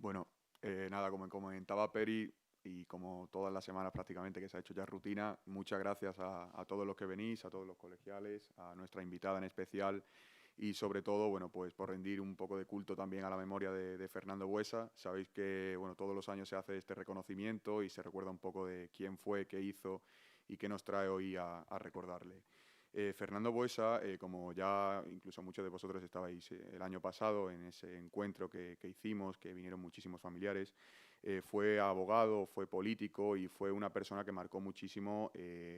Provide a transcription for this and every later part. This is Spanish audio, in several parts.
Bueno, nada, como comentaba Peri, y como todas las semanas prácticamente que se ha hecho ya rutina, muchas gracias a todos los que venís, a todos los colegiales, a nuestra invitada en especial y sobre todo, bueno, pues por rendir un poco de culto también a la memoria de Fernando Buesa. Sabéis que, bueno, todos los años se hace este reconocimiento y se recuerda un poco de quién fue, qué hizo y qué nos trae hoy a recordarle. Fernando Buesa, como ya incluso muchos de vosotros estabais el año pasado en ese encuentro que hicimos, que vinieron muchísimos familiares, fue abogado, fue político y fue una persona que marcó muchísimo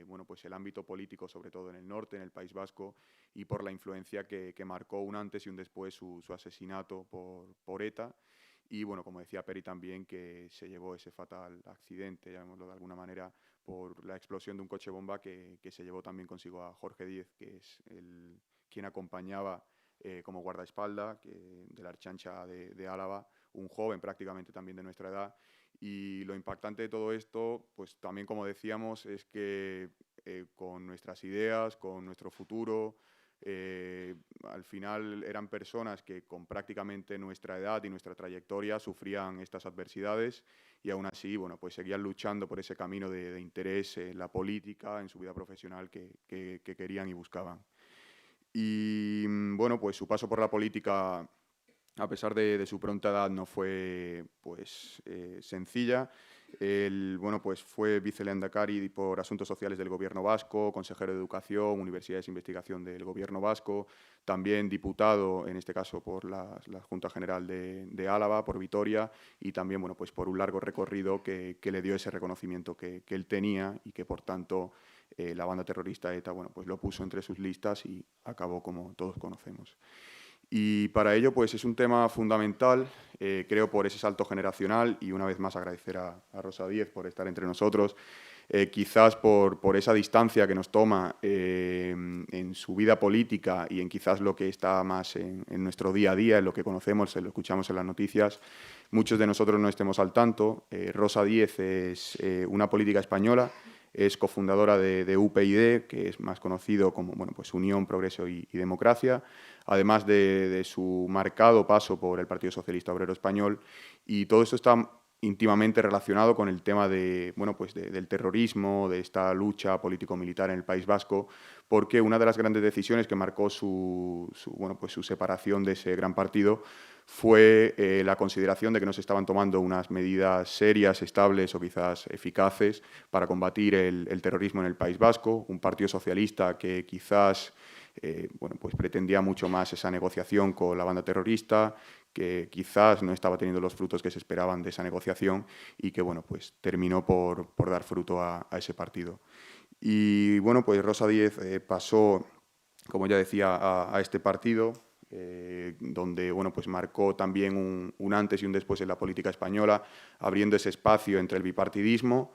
bueno, pues el ámbito político, sobre todo en el norte, en el País Vasco, y por la influencia que marcó un antes y un después su asesinato por ETA. Y bueno, como decía Peri también, que se llevó ese fatal accidente, llamémoslo de alguna manera, por la explosión de un coche bomba que se llevó también consigo a Jorge Díez, que es quien acompañaba como guardaespaldas de la Ertzaintza de Álava, un joven prácticamente también de nuestra edad. Y lo impactante de todo esto, pues también como decíamos, es que con nuestras ideas, con nuestro futuro, al final eran personas que con prácticamente nuestra edad y nuestra trayectoria sufrían estas adversidades y aún así, bueno, pues seguían luchando por ese camino de interés en la política, en su vida profesional que querían y buscaban. Y bueno, pues su paso por la política, a pesar de su pronta edad, no fue pues sencilla. Él, bueno, pues fue vicelehendakari por Asuntos Sociales del Gobierno Vasco, consejero de Educación, Universidades de Investigación del Gobierno Vasco, también diputado, en este caso por la Junta General de Álava, por Vitoria, y también, bueno, pues por un largo recorrido que le dio ese reconocimiento que él tenía y que, por tanto, la banda terrorista ETA, bueno, pues lo puso entre sus listas y acabó como todos conocemos. Y para ello, pues es un tema fundamental, creo, por ese salto generacional y una vez más agradecer a Rosa Díez por estar entre nosotros, quizás por esa distancia que nos toma en su vida política y en quizás lo que está más en nuestro día a día, en lo que conocemos, en lo que escuchamos en las noticias. Muchos de nosotros no estemos al tanto. Rosa Díez es una política española, es cofundadora de UPyD, que es más conocido como bueno, pues Unión, Progreso y Democracia, además de su marcado paso por el Partido Socialista Obrero Español, y todo esto está íntimamente relacionado con el tema bueno, pues del terrorismo, de esta lucha político-militar en el País Vasco, porque una de las grandes decisiones que marcó bueno, pues su separación de ese gran partido fue la consideración de que no se estaban tomando unas medidas serias, estables o quizás eficaces para combatir el terrorismo en el País Vasco, un partido socialista que quizás bueno, pues pretendía mucho más esa negociación con la banda terrorista, que quizás no estaba teniendo los frutos que se esperaban de esa negociación y que bueno, pues terminó por dar fruto a ese partido. Y bueno, pues Rosa Díez pasó, como ya decía, a este partido, donde bueno, pues marcó también un antes y un después en la política española, abriendo ese espacio entre el bipartidismo,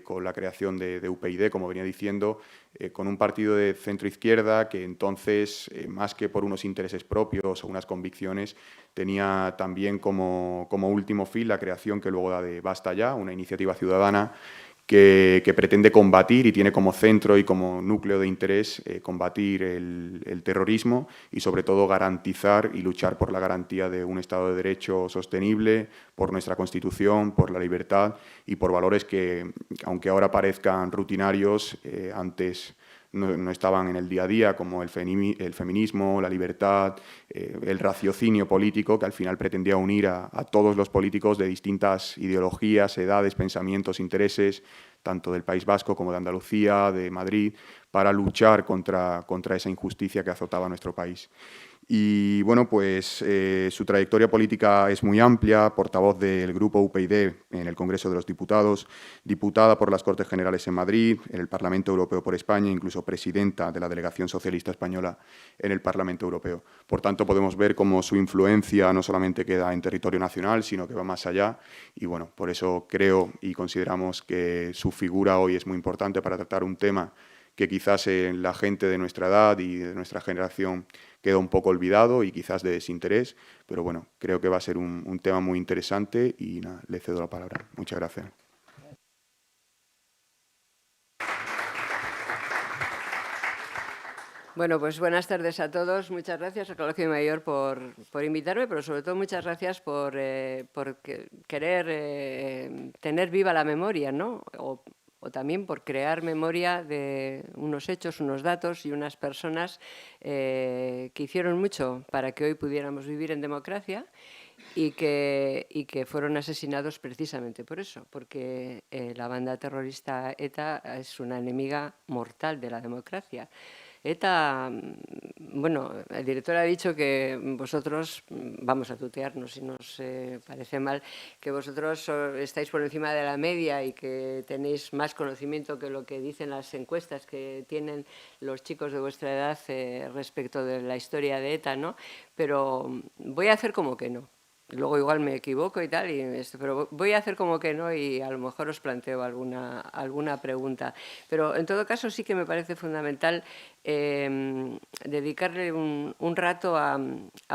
con la creación de UPyD, como venía diciendo, con un partido de centro-izquierda que entonces, más que por unos intereses propios o unas convicciones, tenía también como último fin la creación que luego da de Basta Ya, una iniciativa ciudadana que pretende combatir y tiene como centro y como núcleo de interés combatir el terrorismo y sobre todo garantizar y luchar por la garantía de un Estado de Derecho sostenible, por nuestra Constitución, por la libertad y por valores que, aunque ahora parezcan rutinarios, antes no estaban en el día a día, como el feminismo, la libertad, el raciocinio político, que al final pretendía unir a todos los políticos de distintas ideologías, edades, pensamientos, intereses, tanto del País Vasco como de Andalucía, de Madrid, para luchar contra esa injusticia que azotaba nuestro país. Y bueno, pues su trayectoria política es muy amplia, portavoz del grupo UPyD en el Congreso de los Diputados, diputada por las Cortes Generales en Madrid, en el Parlamento Europeo por España, incluso presidenta de la Delegación Socialista Española en el Parlamento Europeo. Por tanto, podemos ver cómo su influencia no solamente queda en territorio nacional, sino que va más allá. Y bueno, por eso creo y consideramos que su figura hoy es muy importante para tratar un tema que quizás en la gente de nuestra edad y de nuestra generación queda un poco olvidado y quizás de desinterés, pero bueno, creo que va a ser un tema muy interesante y nada, le cedo la palabra. Muchas gracias. Bueno, pues buenas tardes a todos. Muchas gracias al Colegio Mayor por invitarme, pero sobre todo muchas gracias por querer tener viva la memoria, ¿no? O también por crear memoria de unos hechos, unos datos y unas personas que hicieron mucho para que hoy pudiéramos vivir en democracia y que fueron asesinados precisamente por eso, porque la banda terrorista ETA es una enemiga mortal de la democracia. ETA, bueno, el director ha dicho que vosotros, vamos a tutearnos si nos parece mal, que vosotros estáis por encima de la media y que tenéis más conocimiento que lo que dicen las encuestas que tienen los chicos de vuestra edad respecto de la historia de ETA, ¿no? Pero voy a hacer como que no. Luego igual me equivoco y tal, pero voy a hacer como que no y a lo mejor os planteo alguna pregunta. Pero en todo caso sí que me parece fundamental dedicarle un rato a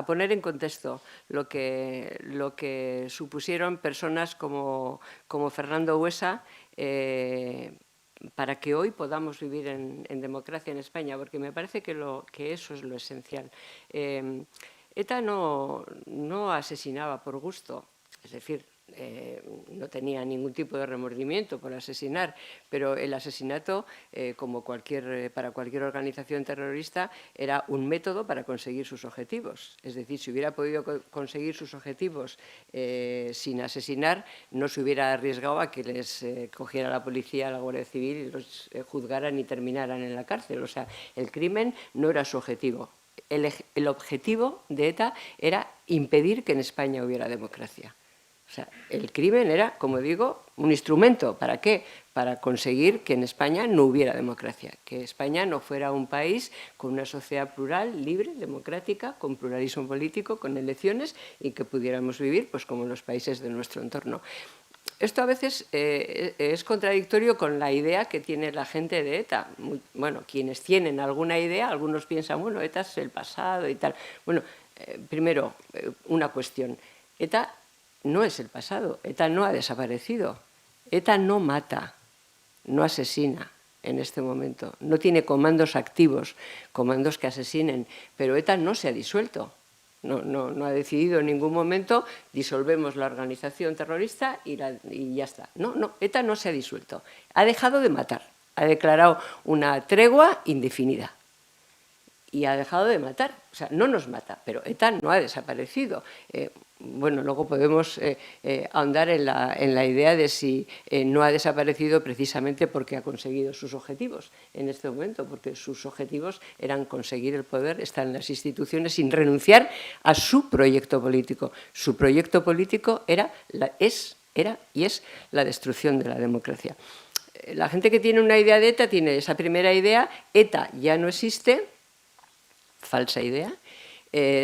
poner en contexto lo que supusieron personas como Fernando Buesa para que hoy podamos vivir en democracia en España, porque me parece que eso es lo esencial. ETA no asesinaba por gusto, es decir, no tenía ningún tipo de remordimiento por asesinar, pero el asesinato, como para cualquier organización terrorista, era un método para conseguir sus objetivos. Es decir, si hubiera podido conseguir sus objetivos sin asesinar, no se hubiera arriesgado a que les cogiera la policía, la Guardia Civil y los juzgaran y terminaran en la cárcel. O sea, el crimen no era su objetivo. El objetivo de ETA era impedir que en España hubiera democracia. O sea, el crimen era, como digo, un instrumento. ¿Para qué? Para conseguir que en España no hubiera democracia, que España no fuera un país con una sociedad plural, libre, democrática, con pluralismo político, con elecciones y que pudiéramos vivir pues, como en los países de nuestro entorno. Esto a veces es contradictorio con la idea que tiene la gente de ETA. Bueno, quienes tienen alguna idea, algunos piensan, bueno, ETA es el pasado y tal. Bueno, primero, una cuestión. ETA no es el pasado, ETA no ha desaparecido. ETA no mata, no asesina en este momento. No tiene comandos activos, comandos que asesinen, pero ETA no se ha disuelto. No ha decidido en ningún momento disolvemos la organización terrorista y ya está. No, ETA no se ha disuelto. Ha dejado de matar. Ha declarado una tregua indefinida. Y ha dejado de matar. O sea, no nos mata, pero ETA no ha desaparecido. Bueno, luego podemos ahondar en la idea de si no ha desaparecido precisamente porque ha conseguido sus objetivos en este momento, porque sus objetivos eran conseguir el poder, estar en las instituciones sin renunciar a su proyecto político. Su proyecto político era y es la destrucción de la democracia. La gente que tiene una idea de ETA tiene esa primera idea, ETA ya no existe, falsa idea.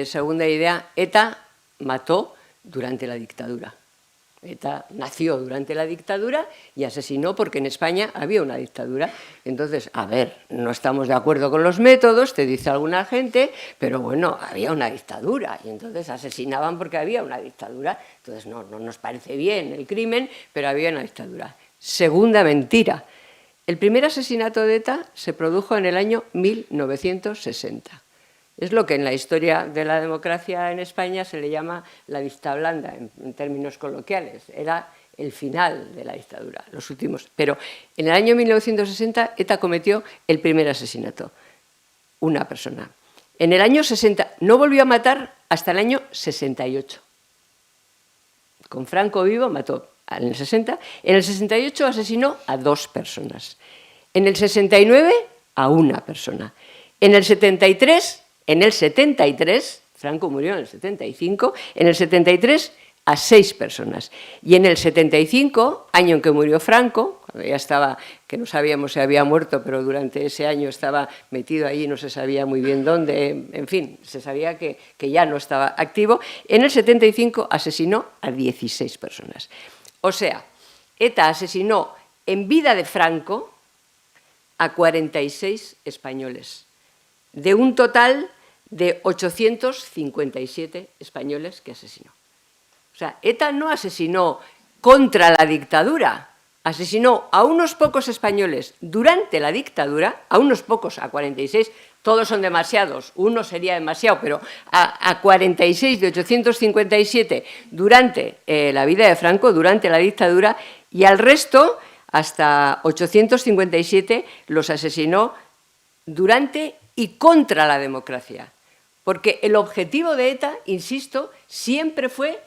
Segunda idea, ETA mató durante la dictadura. ETA nació durante la dictadura y asesinó porque en España había una dictadura. Entonces, a ver, no estamos de acuerdo con los métodos, te dice alguna gente, pero bueno, había una dictadura y entonces asesinaban porque había una dictadura. Entonces, no nos parece bien el crimen, pero había una dictadura. Segunda mentira. El primer asesinato de ETA se produjo en el año 1960. Es lo que en la historia de la democracia en España se le llama la vista blanda, en términos coloquiales. Era el final de la dictadura, los últimos. Pero en el año 1960 ETA cometió el primer asesinato, una persona. En el año 60 no volvió a matar hasta el año 68. Con Franco vivo mató en el 60. En el 68 asesinó a 2 personas. En el 69 a 1 persona. En el 73... Franco murió en el 75, en el 73 a 6 personas. Y en el 75, año en que murió Franco, cuando ya estaba, que no sabíamos si había muerto, pero durante ese año estaba metido allí, no se sabía muy bien dónde, en fin, se sabía que ya no estaba activo, en el 75 asesinó a 16 personas. O sea, ETA asesinó en vida de Franco a 46 españoles, de un total de 857 españoles que asesinó. O sea, ETA no asesinó contra la dictadura, asesinó a unos pocos españoles durante la dictadura, a unos pocos, a 46, todos son demasiados, uno sería demasiado, pero a 46 de 857 durante la vida de Franco, durante la dictadura, y al resto, hasta 857, los asesinó durante y contra la democracia. Porque el objetivo de ETA, insisto, siempre fue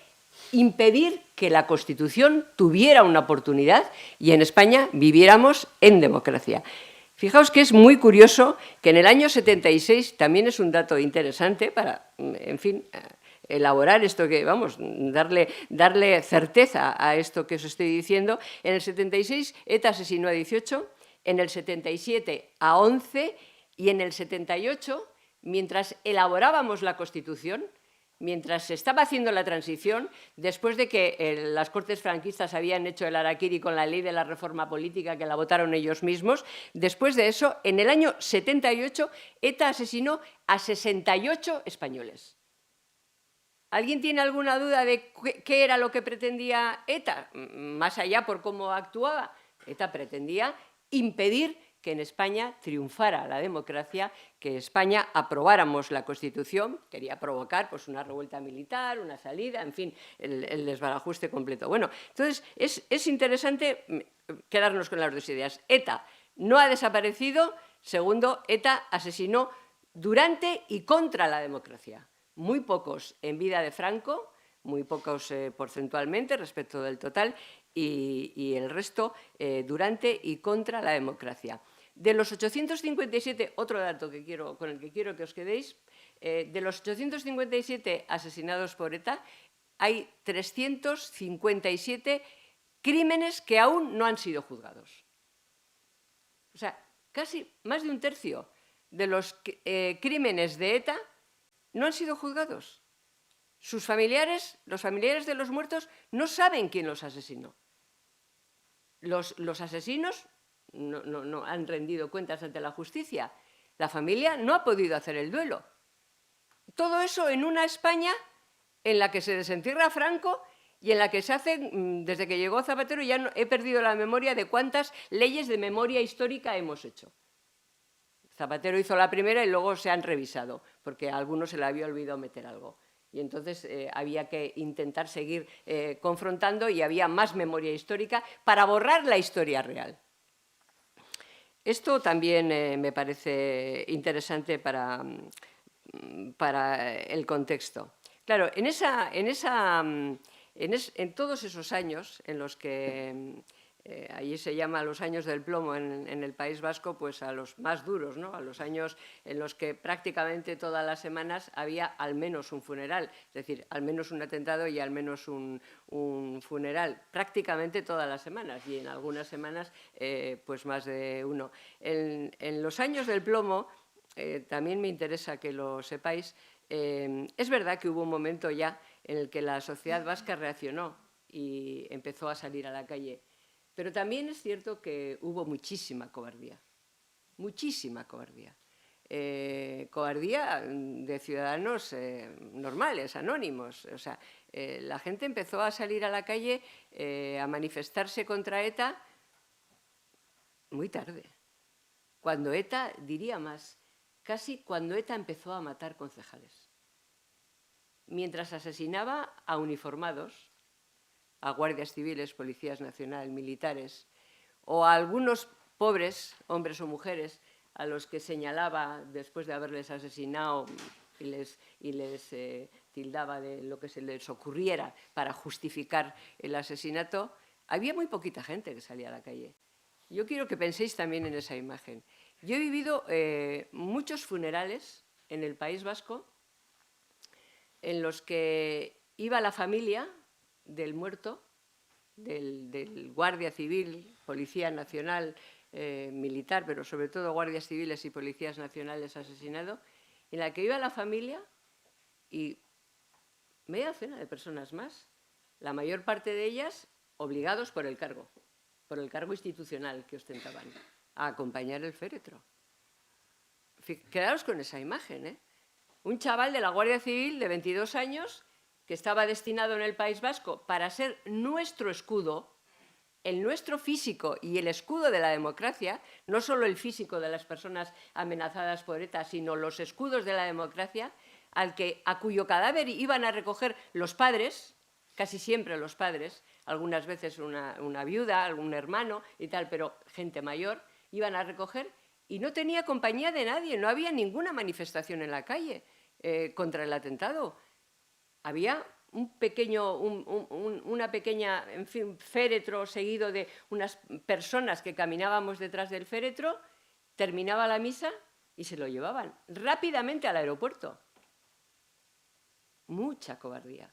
impedir que la Constitución tuviera una oportunidad y en España viviéramos en democracia. Fijaos que es muy curioso que en el año 76, también es un dato interesante para, en fin, elaborar esto que, vamos, darle certeza a esto que os estoy diciendo. En el 76 ETA asesinó a 18, en el 77 a 11 y en el 78, mientras elaborábamos la Constitución, mientras se estaba haciendo la transición, después de que las Cortes franquistas habían hecho el harakiri con la ley de la reforma política, que la votaron ellos mismos, después de eso, en el año 78, ETA asesinó a 68 españoles. ¿Alguien tiene alguna duda de qué era lo que pretendía ETA? Más allá por cómo actuaba. ETA pretendía impedir que en España triunfara la democracia, que España aprobáramos la Constitución, quería provocar pues, una revuelta militar, una salida, en fin, el desbarajuste completo. Bueno, entonces es interesante quedarnos con las dos ideas. ETA no ha desaparecido. Segundo, ETA asesinó durante y contra la democracia. Muy pocos en vida de Franco, muy pocos porcentualmente respecto del total, y el resto durante y contra la democracia. De los 857, otro dato con el que quiero que os quedéis, de los 857 asesinados por ETA, hay 357 crímenes que aún no han sido juzgados. O sea, casi más de un tercio de los crímenes de ETA no han sido juzgados. Sus familiares, los familiares de los muertos, no saben quién los asesinó. Los asesinos no han rendido cuentas ante la justicia. La familia no ha podido hacer el duelo. Todo eso en una España en la que se desentierra a Franco y en la que se hacen, desde que llegó Zapatero, ya he perdido la memoria de cuántas leyes de memoria histórica hemos hecho. Zapatero hizo la primera y luego se han revisado, porque a algunos se le había olvidado meter algo. Y entonces había que intentar seguir confrontando y había más memoria histórica para borrar la historia real. Esto también me parece interesante para el contexto. Claro, en todos esos años en los que allí se llama los años del plomo en el País Vasco, pues a los más duros, ¿no? A los años en los que prácticamente todas las semanas había al menos un funeral, es decir, al menos un atentado y al menos un funeral, prácticamente todas las semanas, y en algunas semanas pues más de uno. En los años del plomo, también me interesa que lo sepáis, es verdad que hubo un momento ya en el que la sociedad vasca reaccionó y empezó a salir a la calle. Pero también es cierto que hubo muchísima cobardía, cobardía de ciudadanos normales, anónimos. O sea, la gente empezó a salir a la calle a manifestarse contra ETA muy tarde, cuando ETA, diría más, casi cuando ETA empezó a matar concejales, mientras asesinaba a uniformados, a guardias civiles, policías nacionales, militares, o a algunos pobres, hombres o mujeres, a los que señalaba después de haberles asesinado y les tildaba de lo que se les ocurriera para justificar el asesinato, había muy poquita gente que salía a la calle. Yo quiero que penséis también en esa imagen. Yo he vivido muchos funerales en el País Vasco en los que iba la familia del muerto, del guardia civil, policía nacional, militar, pero sobre todo guardias civiles y policías nacionales asesinados, en la que iba la familia y media docena de personas más, la mayor parte de ellas obligados por el cargo institucional que ostentaban, a acompañar el féretro. Quedaos con esa imagen, ¿eh? Un chaval de la Guardia Civil de 22 años que estaba destinado en el País Vasco para ser nuestro escudo, el nuestro físico y el escudo de la democracia, no solo el físico de las personas amenazadas por ETA, sino los escudos de la democracia, a cuyo cadáver iban a recoger los padres, casi siempre los padres, algunas veces una viuda, algún hermano y tal, pero gente mayor, iban a recoger y no tenía compañía de nadie, no había ninguna manifestación en la calle contra el atentado. Había una pequeña, en fin, féretro seguido de unas personas que caminábamos detrás del féretro, terminaba la misa y se lo llevaban rápidamente al aeropuerto. Mucha cobardía.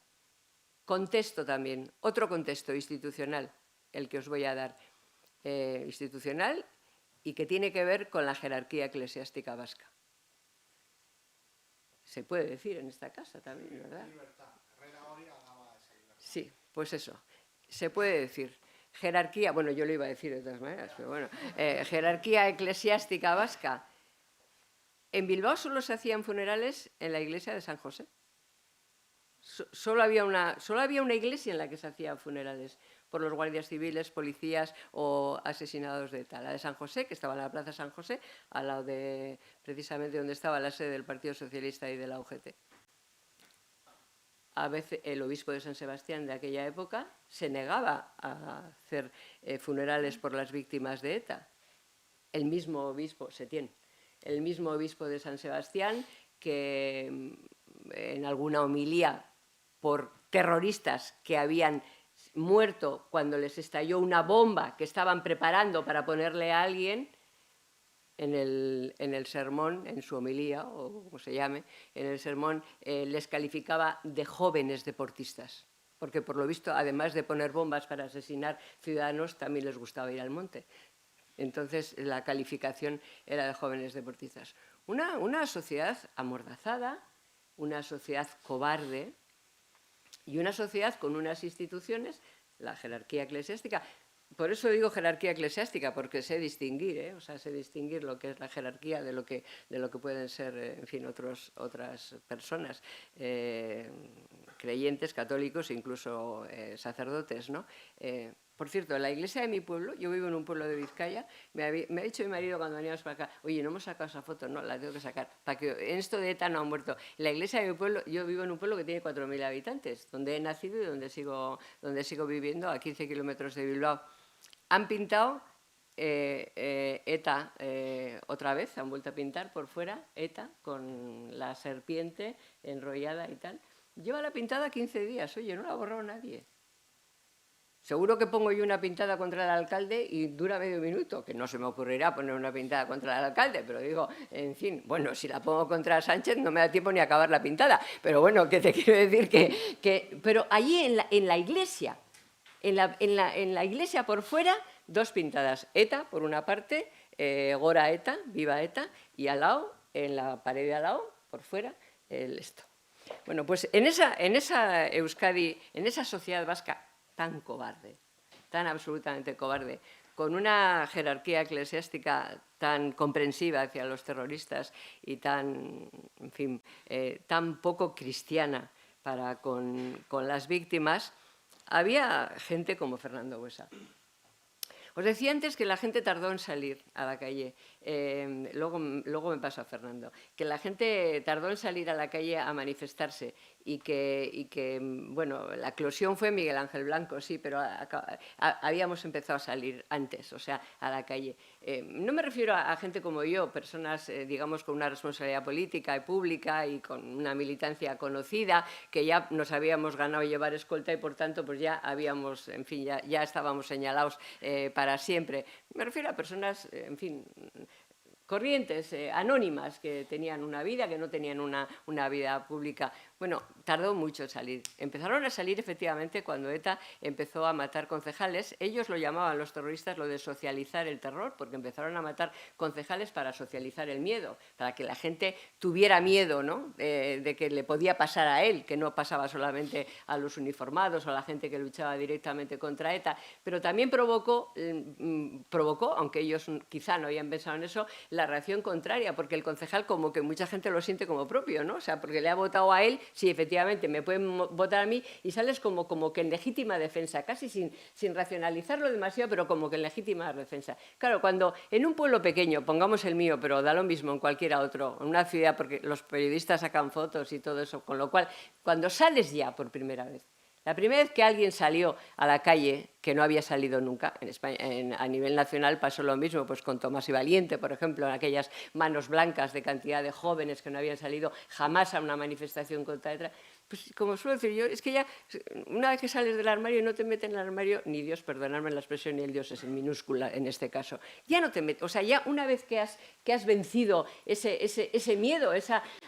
Contexto también, otro contexto institucional, el que os voy a dar, institucional y que tiene que ver con la jerarquía eclesiástica vasca. Se puede decir en esta casa también, ¿verdad? Sí, pues eso, se puede decir. Jerarquía, bueno, yo lo iba a decir de todas maneras, pero bueno, jerarquía eclesiástica vasca. En Bilbao solo se hacían funerales en la iglesia de San José. Solo había una iglesia en la que se hacían funerales por los guardias civiles, policías o asesinados de ETA. La de San José, que estaba en la Plaza San José, al lado de precisamente donde estaba la sede del Partido Socialista y de la UGT. A veces el obispo de San Sebastián de aquella época se negaba a hacer funerales por las víctimas de ETA. El mismo obispo, Setién, el mismo obispo de San Sebastián que en alguna homilía por terroristas que habían muerto cuando les estalló una bomba que estaban preparando para ponerle a alguien, en el sermón, en su homilía, o como se llame, en el sermón les calificaba de jóvenes deportistas, porque por lo visto, además de poner bombas para asesinar ciudadanos, también les gustaba ir al monte. Entonces, la calificación era de jóvenes deportistas. Una sociedad amordazada, una sociedad cobarde y una sociedad con unas instituciones, la jerarquía eclesiástica. Por eso digo jerarquía eclesiástica, porque sé distinguir, o sea, sé distinguir lo que es la jerarquía de lo que pueden ser, en fin, otras personas, creyentes, católicos, incluso sacerdotes, ¿no? Por cierto, en la iglesia de mi pueblo, yo vivo en un pueblo de Vizcaya, me ha dicho mi marido cuando veníamos para acá, oye, no hemos sacado esa foto, no, la tengo que sacar, para que en esto de ETA no han muerto. En la iglesia de mi pueblo, yo vivo en un pueblo que tiene 4.000 habitantes, donde he nacido y donde sigo viviendo, a 15 kilómetros de Bilbao. Han pintado ETA otra vez, han vuelto a pintar por fuera ETA con la serpiente enrollada y tal. Lleva la pintada 15 días, oye, no la ha borrado nadie. Seguro que pongo yo una pintada contra el alcalde y dura medio minuto, que no se me ocurrirá poner una pintada contra el alcalde, pero digo, en fin, bueno, si la pongo contra Sánchez no me da tiempo ni a acabar la pintada. Pero bueno, que te quiero decir pero allí en la iglesia, en la iglesia por fuera, dos pintadas. ETA, por una parte, Gora ETA, Viva ETA, y al lado, en la pared de al lado, por fuera, esto. Bueno, pues en esa Euskadi, en esa sociedad vasca tan cobarde, tan absolutamente cobarde, con una jerarquía eclesiástica tan comprensiva hacia los terroristas y tan, en fin, tan poco cristiana para con las víctimas, había gente como Fernando Buesa. Os decía antes que la gente tardó en salir a la calle, luego me paso a Fernando, que la gente tardó en salir a la calle a manifestarse y que bueno, la eclosión fue Miguel Ángel Blanco, sí, pero habíamos empezado a salir antes, o sea, a la calle. No me refiero a gente como yo, personas, digamos, con una responsabilidad política y pública y con una militancia conocida, que ya nos habíamos ganado llevar escolta y, por tanto, pues ya habíamos, en fin, ya estábamos señalados para siempre. Me refiero a personas, en fin, corrientes, anónimas, que tenían una vida, que no tenían una vida pública. Bueno, tardó mucho en salir. Empezaron a salir efectivamente cuando ETA empezó a matar concejales. Ellos lo llamaban, los terroristas, lo de socializar el terror, porque empezaron a matar concejales para socializar el miedo, para que la gente tuviera miedo, ¿no? De que le podía pasar a él, que no pasaba solamente a los uniformados o a la gente que luchaba directamente contra ETA, pero también provocó, aunque ellos quizá no habían pensado en eso, la reacción contraria, porque el concejal como que mucha gente lo siente como propio, ¿no? O sea, porque le ha votado a él sí, efectivamente, me pueden votar a mí, y sales como que en legítima defensa, casi sin racionalizarlo demasiado, pero como que en legítima defensa. Claro, cuando en un pueblo pequeño, pongamos el mío, pero da lo mismo en cualquiera otro, en una ciudad, porque los periodistas sacan fotos y todo eso, con lo cual, cuando sales ya por primera vez, la primera vez que alguien salió a la calle, que no había salido nunca, en España, a nivel nacional pasó lo mismo, pues con Tomás y Valiente, por ejemplo, en aquellas manos blancas de cantidad de jóvenes que no habían salido jamás a una manifestación contra ETA. Pues como suelo decir yo, es que ya una vez que sales del armario no te meten en el armario, ni Dios, perdonadme la expresión, ni el Dios es en minúscula en este caso, ya no te metes, o sea, ya una vez que has vencido ese miedo,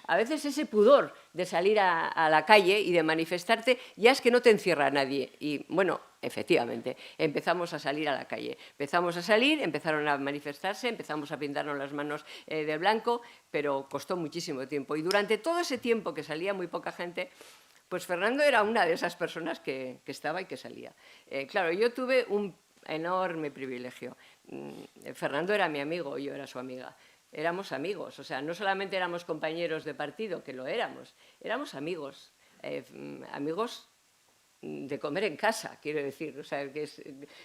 a veces ese pudor de salir a la calle y de manifestarte, ya es que no te encierra nadie. Y bueno, efectivamente, empezamos a salir a la calle. Empezamos a salir, empezaron a manifestarse, empezamos a pintarnos las manos de blanco, pero costó muchísimo tiempo. Y durante todo ese tiempo que salía muy poca gente, pues Fernando era una de esas personas que estaba y que salía. Claro, yo tuve un enorme privilegio. Fernando era mi amigo, yo era su amiga. Éramos amigos, o sea, no solamente éramos compañeros de partido, que lo éramos amigos, amigos de comer en casa, quiero decir, o sea, que es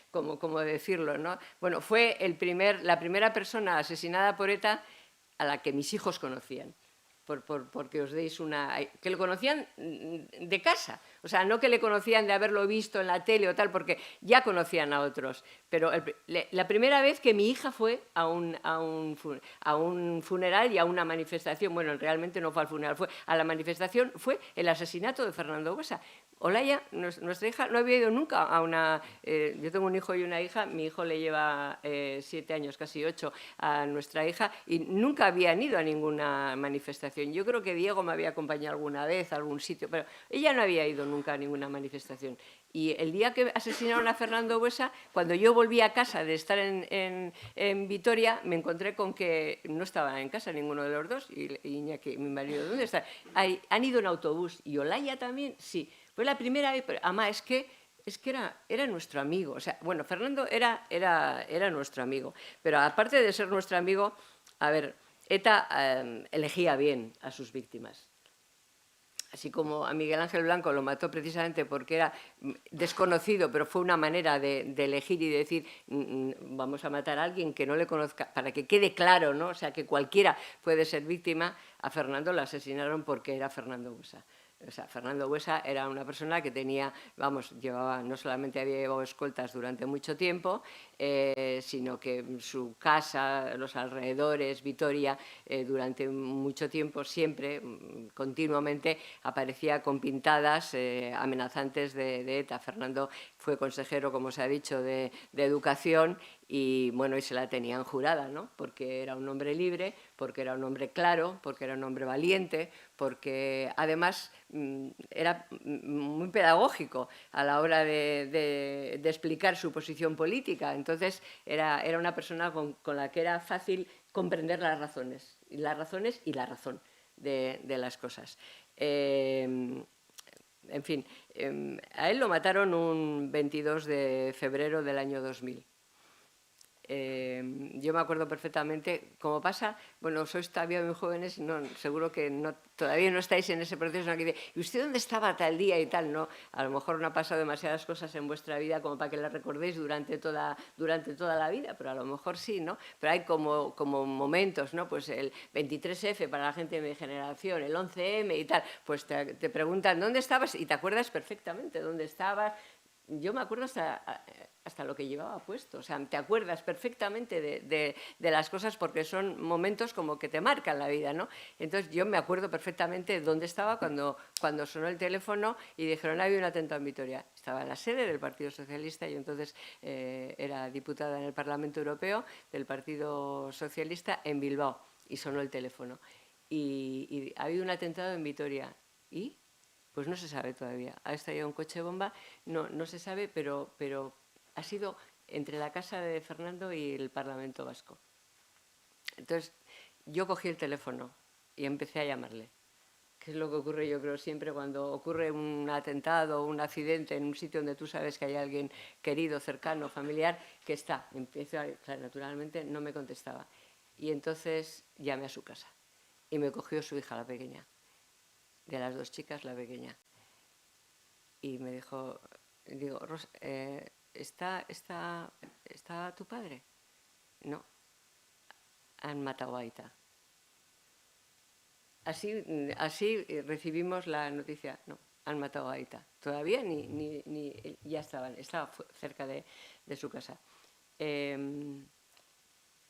como decirlo, ¿no? Bueno, fue la primera persona asesinada por ETA a la que mis hijos conocían. Porque os deis una... que lo conocían de casa, o sea, no que le conocían de haberlo visto en la tele o tal, porque ya conocían a otros, pero la primera vez que mi hija fue a un funeral y a una manifestación, bueno, realmente no fue al funeral, fue a la manifestación, fue el asesinato de Fernando Buesa. Olaya, nuestra hija, no había ido nunca a una... yo tengo un hijo y una hija, mi hijo le lleva 7 años, casi 8, a nuestra hija, y nunca habían ido a ninguna manifestación. Yo creo que Diego me había acompañado alguna vez a algún sitio, pero ella no había ido nunca a ninguna manifestación. Y el día que asesinaron a Fernando Buesa, cuando yo volví a casa de estar en Vitoria, me encontré con que no estaba en casa ninguno de los dos, y Iñaki, mi marido, ¿dónde está? Han ido en autobús. ¿Y Olaya también? Sí. Fue la primera vez, pero además es que era nuestro amigo. O sea, bueno, Fernando era nuestro amigo, pero aparte de ser nuestro amigo, a ver, ETA elegía bien a sus víctimas. Así como a Miguel Ángel Blanco lo mató precisamente porque era desconocido, pero fue una manera de elegir y de decir, vamos a matar a alguien que no le conozca, para que quede claro, ¿no? O sea, que cualquiera puede ser víctima. A Fernando lo asesinaron porque era Fernando Buesa. O sea, Fernando Buesa era una persona que tenía, no solamente había llevado escoltas durante mucho tiempo, sino que su casa, los alrededores, Vitoria, durante mucho tiempo, siempre, continuamente, aparecía con pintadas amenazantes de ETA. Fernando fue consejero, como se ha dicho, de Educación, y bueno, y se la tenían jurada, ¿no? Porque era un hombre libre, porque era un hombre claro, porque era un hombre valiente, porque además era muy pedagógico a la hora de explicar su posición política. Entonces era una persona con la que era fácil comprender las razones y la razón de las cosas. En fin, a él lo mataron un 22 de febrero del año 2000. Yo me acuerdo perfectamente, como pasa, bueno, sois todavía muy jóvenes, no, seguro que todavía no estáis en ese proceso, ¿no? Que dice, ¿y usted dónde estaba tal día y tal? No, a lo mejor no ha pasado demasiadas cosas en vuestra vida como para que las recordéis durante toda la vida, pero a lo mejor sí, ¿no? Pero hay como momentos, ¿no? Pues el 23F para la gente de mi generación, el 11M y tal, pues te preguntan ¿dónde estabas? Y te acuerdas perfectamente dónde estabas. Yo me acuerdo hasta lo que llevaba puesto, o sea, te acuerdas perfectamente de las cosas porque son momentos como que te marcan la vida, ¿no? Entonces yo me acuerdo perfectamente de dónde estaba cuando sonó el teléfono y dijeron, había un atentado en Vitoria. Estaba en la sede del Partido Socialista, y entonces era diputada en el Parlamento Europeo del Partido Socialista en Bilbao, y sonó el teléfono. Y ha habido un atentado en Vitoria. ¿Y? Pues no se sabe todavía. Ha estallado un coche bomba, no se sabe, pero ha sido entre la casa de Fernando y el Parlamento Vasco. Entonces, yo cogí el teléfono y empecé a llamarle, que es lo que ocurre, yo creo, siempre cuando ocurre un atentado o un accidente en un sitio donde tú sabes que hay alguien querido, cercano, familiar, que está. Claro, naturalmente no me contestaba. Y entonces llamé a su casa y me cogió su hija, la pequeña. de las dos chicas, la pequeña. Y me dijo, digo, Rosa, ¿está tu padre? No, han matado a Aita. Así recibimos la noticia, no, han matado a Aita. Todavía ya estaba cerca de su casa.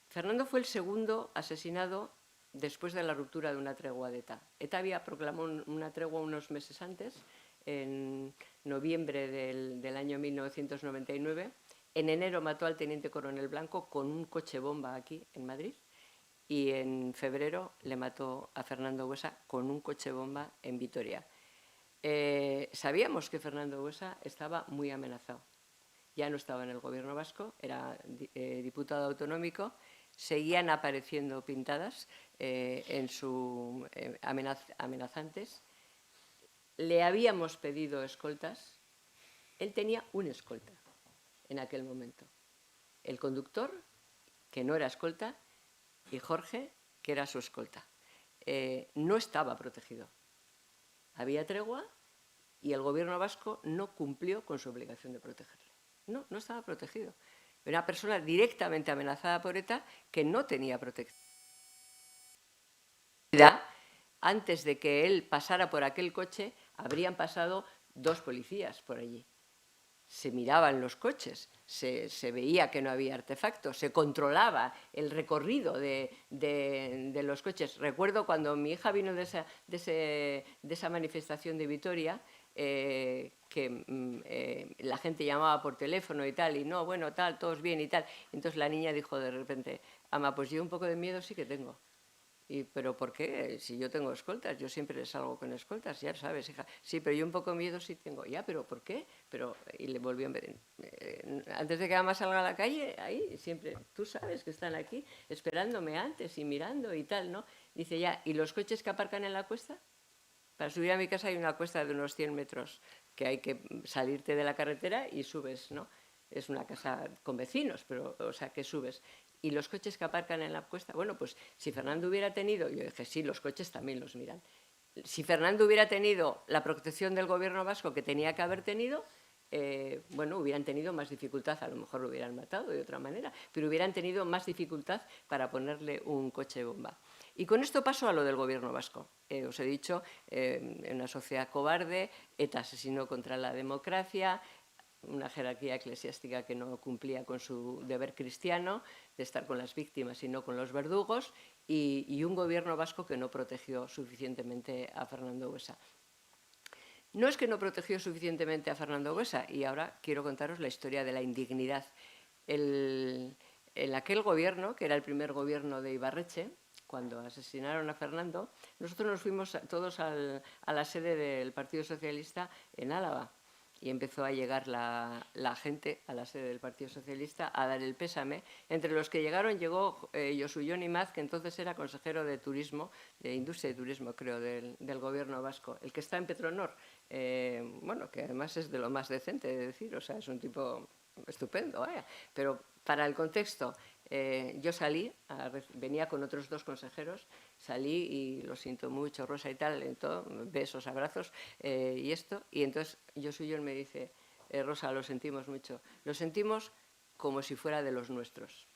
Fernando fue el segundo asesinado después de la ruptura de una tregua de ETA. ETA había proclamado una tregua unos meses antes, en noviembre del año 1999. En enero mató al teniente coronel Blanco con un coche bomba aquí en Madrid, y en febrero le mató a Fernando Buesa con un coche bomba en Vitoria. Sabíamos que Fernando Buesa estaba muy amenazado. Ya no estaba en el gobierno vasco, era diputado autonómico. Seguían apareciendo pintadas amenazantes. Le habíamos pedido escoltas. Él tenía un escolta en aquel momento. El conductor, que no era escolta, y Jorge, que era su escolta. No estaba protegido. Había tregua y el gobierno vasco no cumplió con su obligación de protegerle. No estaba protegido. Era una persona directamente amenazada por ETA que no tenía protección. Antes de que él pasara por aquel coche, habrían pasado 2 policías por allí. Se miraban los coches, se veía que no había artefactos, se controlaba el recorrido de los coches. Recuerdo cuando mi hija vino de esa manifestación de Vitoria, que la gente llamaba por teléfono y tal, y no, bueno, tal, todos bien y tal. Entonces la niña dijo de repente, ama, pues yo un poco de miedo sí que tengo. ¿Pero por qué? Si yo tengo escoltas, yo siempre salgo con escoltas, ya sabes, hija. Sí, pero yo un poco de miedo sí tengo. Ya, ¿pero por qué? Y le volvió a ver. Antes de que mamá salga a la calle, ahí siempre, tú sabes que están aquí esperándome antes y mirando y tal, ¿no? Dice, ya, ¿y los coches que aparcan en la cuesta? Para subir a mi casa hay una cuesta de unos 100 metros, que hay que salirte de la carretera y subes, ¿no? Es una casa con vecinos, pero, o sea, que subes. ¿Y los coches que aparcan en la cuesta? Bueno, pues si Fernando hubiera tenido, yo dije, sí, los coches también los miran. Si Fernando hubiera tenido la protección del gobierno vasco que tenía que haber tenido, bueno, hubieran tenido más dificultad, a lo mejor lo hubieran matado de otra manera, pero hubieran tenido más dificultad para ponerle un coche bomba. Y con esto paso a lo del gobierno vasco. Os he dicho, en una sociedad cobarde, ETA asesinó contra la democracia, una jerarquía eclesiástica que no cumplía con su deber cristiano de estar con las víctimas y no con los verdugos, y un gobierno vasco que no protegió suficientemente a Fernando Buesa. No es que no protegió suficientemente a Fernando Buesa, y ahora quiero contaros la historia de la indignidad. En aquel gobierno, que era el primer gobierno de Ibarretxe, cuando asesinaron a Fernando, nosotros nos fuimos todos a la sede del Partido Socialista en Álava, y empezó a llegar la gente a la sede del Partido Socialista a dar el pésame. Entre los que llegaron llegó Josu Jon Imaz, que entonces era consejero de Turismo, de Industria y Turismo, creo, del gobierno vasco, el que está en Petronor, bueno, que además es de lo más decente de decir, o sea, es un tipo estupendo, vaya. Pero para el contexto, yo salí, venía con otros 2 consejeros, salí y lo siento mucho, Rosa y tal, en todo, besos, abrazos y esto. Y entonces Josu Jon me dice, Rosa, lo sentimos mucho. Lo sentimos como si fuera de los nuestros.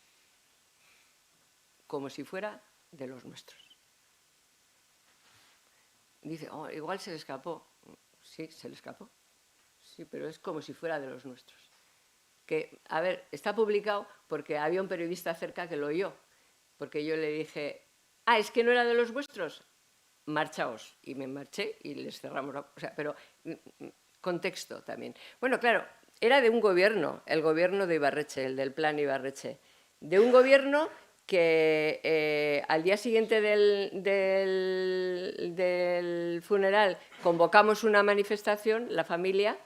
Como si fuera de los nuestros. Dice, oh, igual se le escapó. Sí, se le escapó. Sí, pero es como si fuera de los nuestros. Que, a ver, está publicado porque había un periodista cerca que lo oyó, porque yo le dije, es que no era de los vuestros, marchaos. Y me marché y les cerramos la... O sea, pero contexto también. Bueno, claro, era de un gobierno, el gobierno de Ibarretxe, el del plan Ibarretxe, de un gobierno que al día siguiente del funeral convocamos una manifestación, la familia,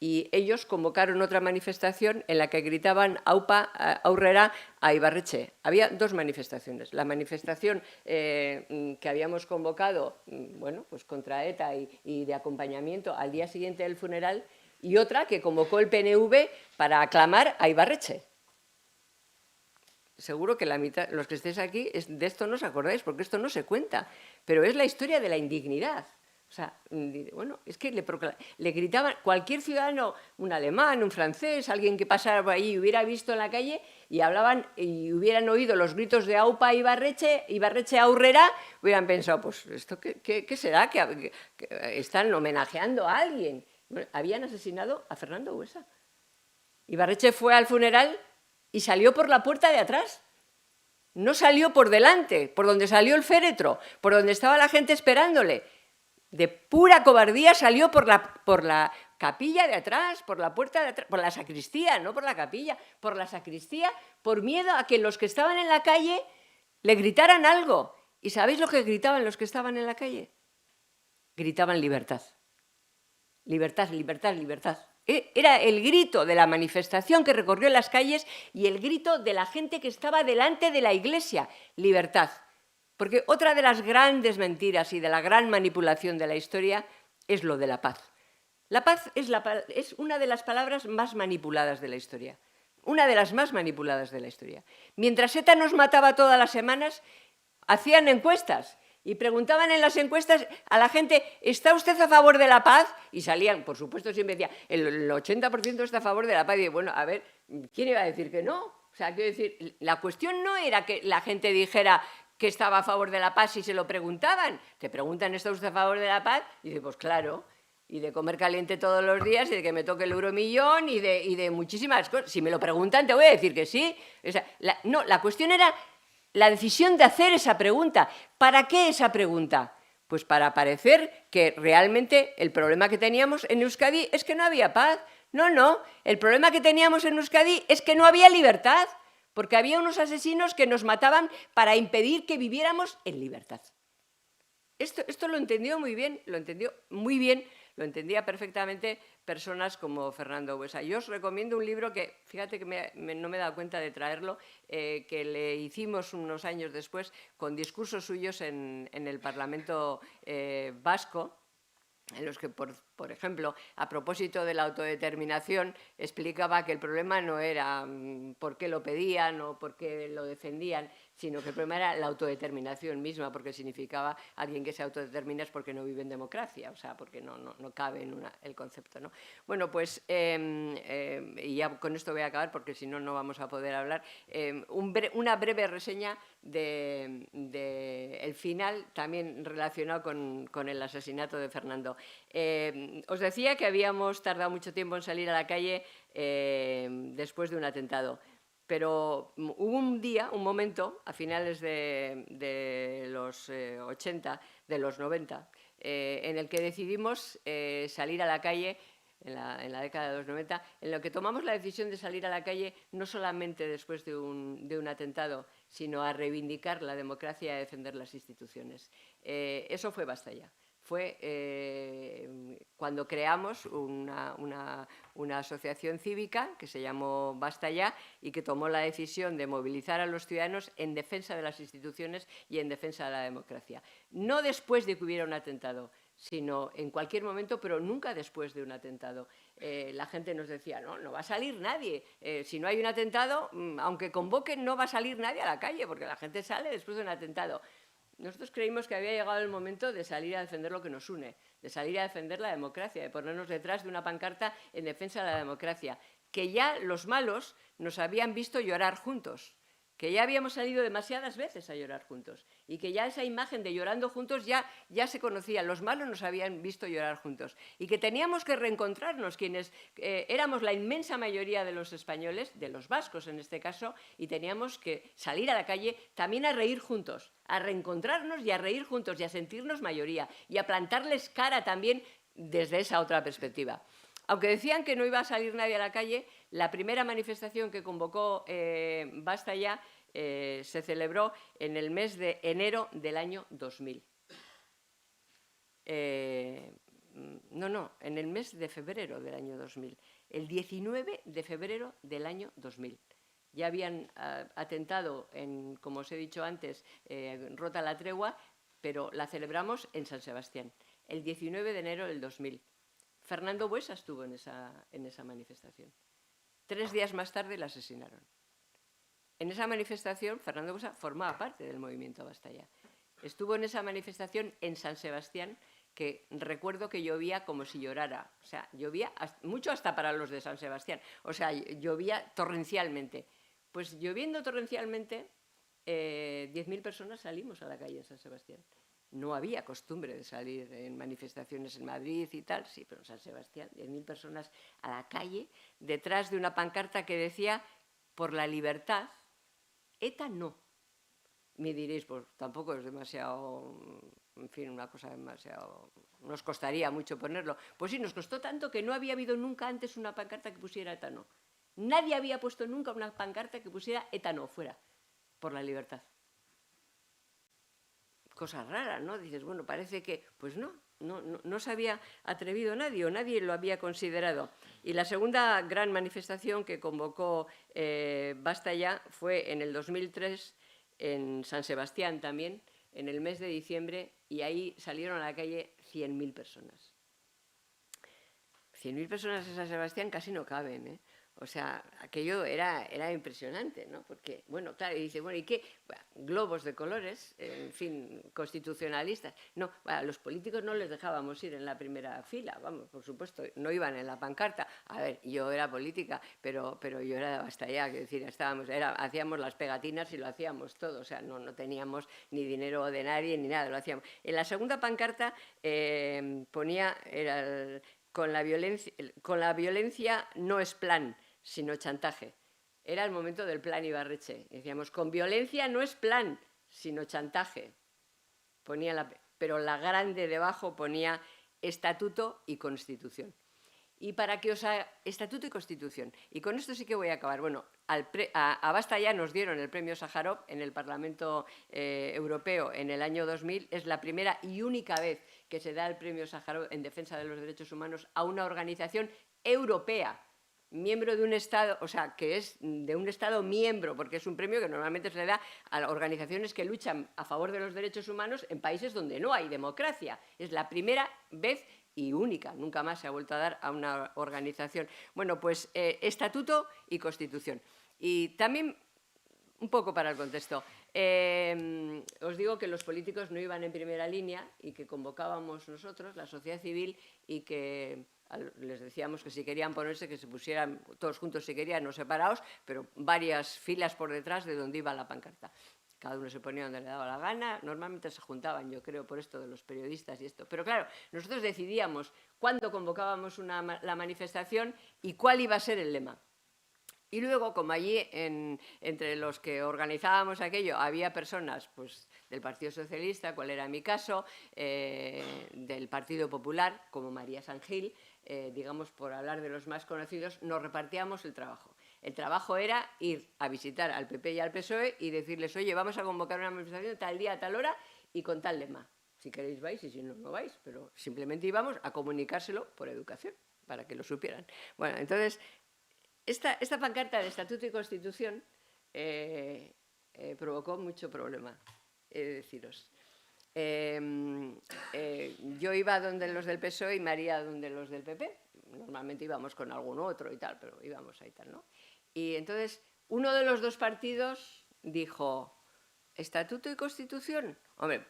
y ellos convocaron otra manifestación en la que gritaban aupa aurrera a Ibarretxe. Había 2 manifestaciones. La manifestación que habíamos convocado, bueno, pues contra ETA y de acompañamiento al día siguiente del funeral, y otra que convocó el PNV para aclamar a Ibarretxe. Seguro que la mitad, los que estéis aquí, de esto no os acordáis, porque esto no se cuenta, pero es la historia de la indignidad. O sea, bueno, es que le gritaban, cualquier ciudadano, un alemán, un francés, alguien que pasara por allí y hubiera visto en la calle y hablaban y hubieran oído los gritos de Aupa Ibarretxe Aurrera, hubieran pensado, pues, ¿esto qué será? ¿Que están homenajeando a alguien? Bueno, habían asesinado a Fernando Buesa. Ibarretxe fue al funeral y salió por la puerta de atrás. No salió por delante, por donde salió el féretro, por donde estaba la gente esperándole. De pura cobardía salió por la capilla de atrás, por la puerta de atrás, por la sacristía, no por la capilla, por la sacristía, por miedo a que los que estaban en la calle le gritaran algo. ¿Y sabéis lo que gritaban los que estaban en la calle? Gritaban libertad. Libertad, libertad, libertad. Era el grito de la manifestación que recorrió las calles y el grito de la gente que estaba delante de la iglesia. Libertad. Porque otra de las grandes mentiras y de la gran manipulación de la historia es lo de la paz. La paz es una de las palabras más manipuladas de la historia. Una de las más manipuladas de la historia. Mientras ETA nos mataba todas las semanas, hacían encuestas y preguntaban en las encuestas a la gente, ¿está usted a favor de la paz? Y salían, por supuesto, siempre decía, el 80% está a favor de la paz. Y bueno, a ver, ¿quién iba a decir que no? O sea, quiero decir, la cuestión no era que la gente dijera que estaba a favor de la paz si se lo preguntaban. Te preguntan, ¿está usted a favor de la paz? Y dice, pues claro, y de comer caliente todos los días, y de que me toque el euromillón, y de muchísimas cosas. Si me lo preguntan, te voy a decir que sí. O sea, la cuestión era la decisión de hacer esa pregunta. ¿Para qué esa pregunta? Pues para parecer que realmente el problema que teníamos en Euskadi es que no había paz. No, el problema que teníamos en Euskadi es que no había libertad, porque había unos asesinos que nos mataban para impedir que viviéramos en libertad. Esto lo entendió muy bien, lo entendía perfectamente personas como Fernando Buesa. Yo os recomiendo un libro que, fíjate que no me he dado cuenta de traerlo, que le hicimos unos años después con discursos suyos en el Parlamento vasco, en los que, por ejemplo, a propósito de la autodeterminación, explicaba que el problema no era por qué lo pedían o por qué lo defendían, sino que el problema era la autodeterminación misma, porque significaba alguien que se autodetermina es porque no vive en democracia, o sea, porque no cabe en el concepto, ¿no? Bueno, pues, y ya con esto voy a acabar porque si no, no vamos a poder hablar, una breve reseña del final, también relacionado con el asesinato de Fernando. Os decía que habíamos tardado mucho tiempo en salir a la calle después de un atentado. Pero hubo un momento, a finales de los 80, de los 90, en el que decidimos salir a la calle, en la década de los 90, en lo que tomamos la decisión de salir a la calle no solamente después de un atentado, sino a reivindicar la democracia y a defender las instituciones. Eso fue Basta Ya. Fue cuando creamos una asociación cívica que se llamó Basta Ya y que tomó la decisión de movilizar a los ciudadanos en defensa de las instituciones y en defensa de la democracia. No después de que hubiera un atentado, sino en cualquier momento, pero nunca después de un atentado. La gente nos decía, no va a salir nadie. Si no hay un atentado, aunque convoquen, no va a salir nadie a la calle, porque la gente sale después de un atentado. Nosotros creímos que había llegado el momento de salir a defender lo que nos une, de salir a defender la democracia, de ponernos detrás de una pancarta en defensa de la democracia, que ya los malos nos habían visto llorar juntos, que ya habíamos salido demasiadas veces a llorar juntos y que ya esa imagen de llorando juntos ya se conocía, los malos nos habían visto llorar juntos y que teníamos que reencontrarnos quienes éramos la inmensa mayoría de los españoles, de los vascos en este caso, y teníamos que salir a la calle también a reír juntos, a reencontrarnos y a reír juntos y a sentirnos mayoría y a plantarles cara también desde esa otra perspectiva. Aunque decían que no iba a salir nadie a la calle, la primera manifestación que convocó Basta Ya se celebró en el mes de enero del año 2000. En el mes de febrero del año 2000. El 19 de febrero del año 2000. Ya habían atentado, como os he dicho antes, rota la tregua, pero la celebramos en San Sebastián, el 19 de enero del 2000. Fernando Buesa estuvo en esa manifestación. 3 días más tarde la asesinaron. En esa manifestación, Fernando Buesa formaba parte del movimiento Basta Ya. Estuvo en esa manifestación en San Sebastián que recuerdo que llovía como si llorara. O sea, llovía mucho hasta para los de San Sebastián. O sea, llovía torrencialmente. Pues lloviendo torrencialmente, 10.000 personas salimos a la calle en San Sebastián. No había costumbre de salir en manifestaciones en Madrid y tal, sí, pero en San Sebastián, 10.000 personas a la calle, detrás de una pancarta que decía, por la libertad, ETA no. Me diréis, pues tampoco es demasiado, en fin, una cosa demasiado, nos costaría mucho ponerlo. Pues sí, nos costó tanto que no había habido nunca antes una pancarta que pusiera ETA no. Nadie había puesto nunca una pancarta que pusiera ETA no, fuera, por la libertad. Cosa rara, ¿no? Dices, bueno, parece que, pues no se había atrevido nadie o nadie lo había considerado. Y la segunda gran manifestación que convocó Basta Ya fue en el 2003 en San Sebastián también, en el mes de diciembre, y ahí salieron a la calle 100.000 personas. 100.000 personas en San Sebastián casi no caben, ¿eh? O sea, aquello era impresionante, ¿no? Porque, bueno, claro, y dice, bueno, ¿y qué? Bueno, globos de colores, en fin, constitucionalistas. No, bueno, los políticos no les dejábamos ir en la primera fila, vamos, por supuesto, no iban en la pancarta. A ver, yo era política, pero yo era de Basta Ya, que decir, hacíamos las pegatinas y lo hacíamos todo, o sea, no teníamos ni dinero de nadie ni nada, lo hacíamos. En la segunda pancarta ponía, con la violencia no es plan, sino chantaje. Era el momento del plan Ibarretxe. Decíamos, con violencia no es plan, sino chantaje. Pero la grande debajo ponía estatuto y constitución. Y para que estatuto y constitución. Y con esto sí que voy a acabar. Bueno, a Basta Ya nos dieron el premio Sájarov en el Parlamento Europeo en el año 2000. Es la primera y única vez que se da el premio Sájarov en defensa de los derechos humanos a una organización europea, miembro de un Estado, o sea, que es de un Estado miembro, porque es un premio que normalmente se le da a organizaciones que luchan a favor de los derechos humanos en países donde no hay democracia. Es la primera vez y única, nunca más se ha vuelto a dar a una organización. Bueno, pues estatuto y constitución. Y también, un poco para el contexto, os digo que los políticos no iban en primera línea y que convocábamos nosotros, la sociedad civil, y que les decíamos que si querían ponerse, que se pusieran todos juntos si querían, no separados, pero varias filas por detrás de donde iba la pancarta. Cada uno se ponía donde le daba la gana, normalmente se juntaban, yo creo, por esto de los periodistas y esto. Pero claro, nosotros decidíamos cuándo convocábamos la manifestación y cuál iba a ser el lema. Y luego, como allí, entre los que organizábamos aquello, había personas pues, del Partido Socialista, cuál era mi caso, del Partido Popular, como María San Gil, digamos, por hablar de los más conocidos, nos repartíamos el trabajo. El trabajo era ir a visitar al PP y al PSOE y decirles, oye, vamos a convocar una manifestación tal día, tal hora y con tal lema. Si queréis vais y si no, no vais, pero simplemente íbamos a comunicárselo por educación, para que lo supieran. Bueno, entonces, esta pancarta de Estatuto y Constitución provocó mucho problema, he de deciros. Yo iba donde los del PSOE y María donde los del PP. Normalmente íbamos con algún otro y tal, pero íbamos ahí tal, ¿no? Y entonces uno de los dos partidos dijo, ¿estatuto y constitución? Hombre,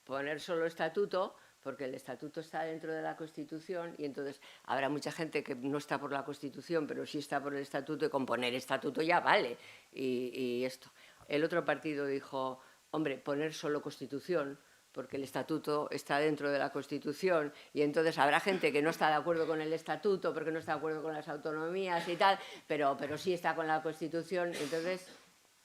poner solo estatuto, porque el estatuto está dentro de la Constitución y entonces habrá mucha gente que no está por la Constitución, pero sí está por el estatuto y con poner estatuto ya vale. Y esto. El otro partido dijo, hombre, poner solo Constitución, porque el estatuto está dentro de la Constitución y entonces habrá gente que no está de acuerdo con el estatuto porque no está de acuerdo con las autonomías y tal, pero sí está con la Constitución. Entonces,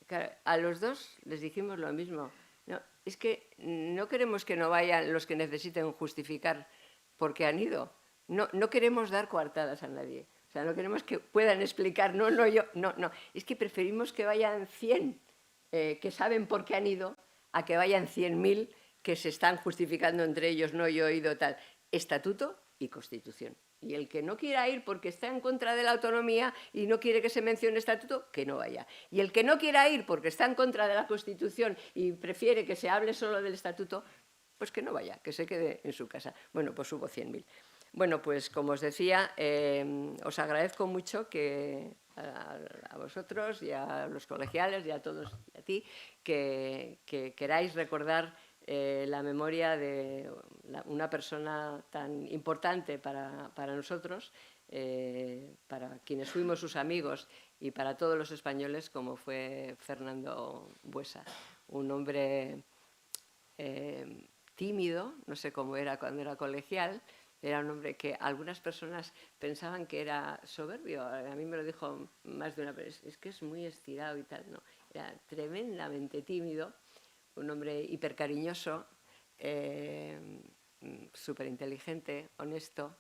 claro, a los dos les dijimos lo mismo. No, es que no queremos que no vayan los que necesiten justificar por qué han ido. No queremos dar coartadas a nadie. O sea, no queremos que puedan explicar, no. Es que preferimos que vayan 100 que saben por qué han ido a que vayan 100.000 que se están justificando entre ellos, no, yo he oído tal. Estatuto y Constitución. Y el que no quiera ir porque está en contra de la autonomía y no quiere que se mencione estatuto, que no vaya. Y el que no quiera ir porque está en contra de la Constitución y prefiere que se hable solo del estatuto, pues que no vaya, que se quede en su casa. Bueno, pues hubo 100.000. Bueno, pues como os decía, os agradezco mucho que a vosotros y a los colegiales y a todos y a ti que queráis recordar la memoria de una persona tan importante para nosotros, para quienes fuimos sus amigos y para todos los españoles, como fue Fernando Buesa, un hombre tímido, no sé cómo era cuando era colegial. Era un hombre que algunas personas pensaban que era soberbio. A mí me lo dijo más de una vez, es que es muy estirado y tal. No, era tremendamente tímido, un hombre hipercariñoso, súper inteligente, honesto,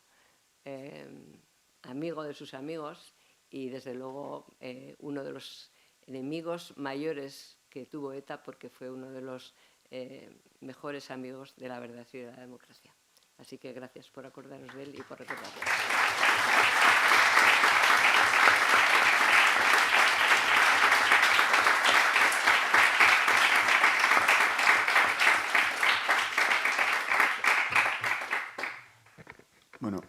amigo de sus amigos y, desde luego, uno de los enemigos mayores que tuvo ETA, porque fue uno de los mejores amigos de la verdad y de la democracia. Así que gracias por acordaros de él y por recordarlo. Bueno,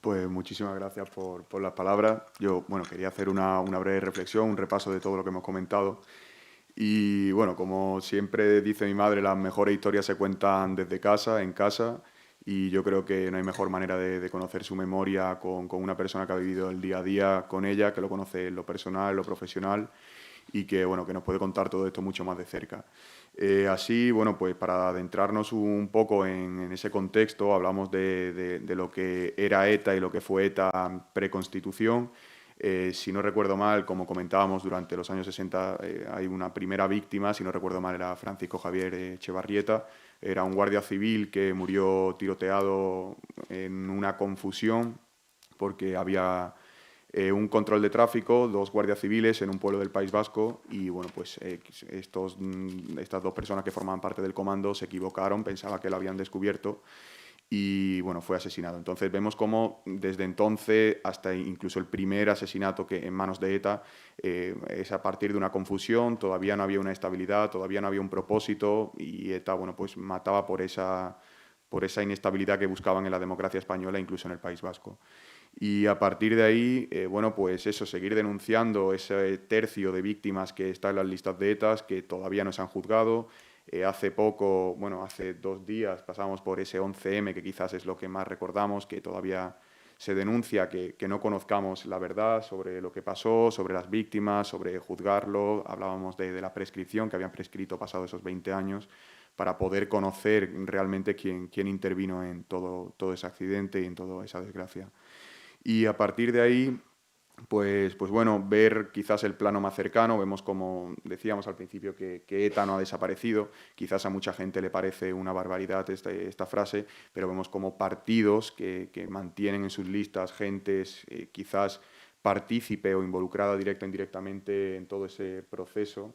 pues muchísimas gracias por las palabras. Yo, bueno, quería hacer una breve reflexión, un repaso de todo lo que hemos comentado. Y, bueno, como siempre dice mi madre, las mejores historias se cuentan desde casa, en casa, y yo creo que no hay mejor manera de conocer su memoria con una persona que ha vivido el día a día con ella, que lo conoce en lo personal, en lo profesional, y que, bueno, que nos puede contar todo esto mucho más de cerca. Así, bueno, pues para adentrarnos un poco en ese contexto, hablamos de lo que era ETA y lo que fue ETA preconstitución. Si no recuerdo mal, como comentábamos, durante los años 60 hay una primera víctima, si no recuerdo mal, era Francisco Javier Echevarrieta. Era un guardia civil que murió tiroteado en una confusión porque había un control de tráfico, 2 guardias civiles en un pueblo del País Vasco y, bueno, pues estas 2 personas que formaban parte del comando se equivocaron, pensaba que lo habían descubierto y, bueno, fue asesinado. Entonces vemos cómo desde entonces hasta incluso el primer asesinato que en manos de ETA es a partir de una confusión, todavía no había una estabilidad, todavía no había un propósito y ETA, bueno, pues mataba por esa inestabilidad que buscaban en la democracia española, incluso en el País Vasco. Y a partir de ahí, bueno, pues eso, seguir denunciando ese tercio de víctimas que está en las listas de ETA, que todavía no se han juzgado. Hace poco, bueno, hace 2 días pasamos por ese 11M, que quizás es lo que más recordamos, que todavía se denuncia que no conozcamos la verdad sobre lo que pasó, sobre las víctimas, sobre juzgarlo. Hablábamos de la prescripción, que habían prescrito pasados esos 20 años, para poder conocer realmente quién intervino en todo ese accidente y en toda esa desgracia. Y a partir de ahí, pues bueno, ver quizás el plano más cercano, vemos como decíamos al principio que ETA no ha desaparecido, quizás a mucha gente le parece una barbaridad esta frase, pero vemos como partidos que mantienen en sus listas gentes quizás partícipe o involucrada directa o indirectamente en todo ese proceso,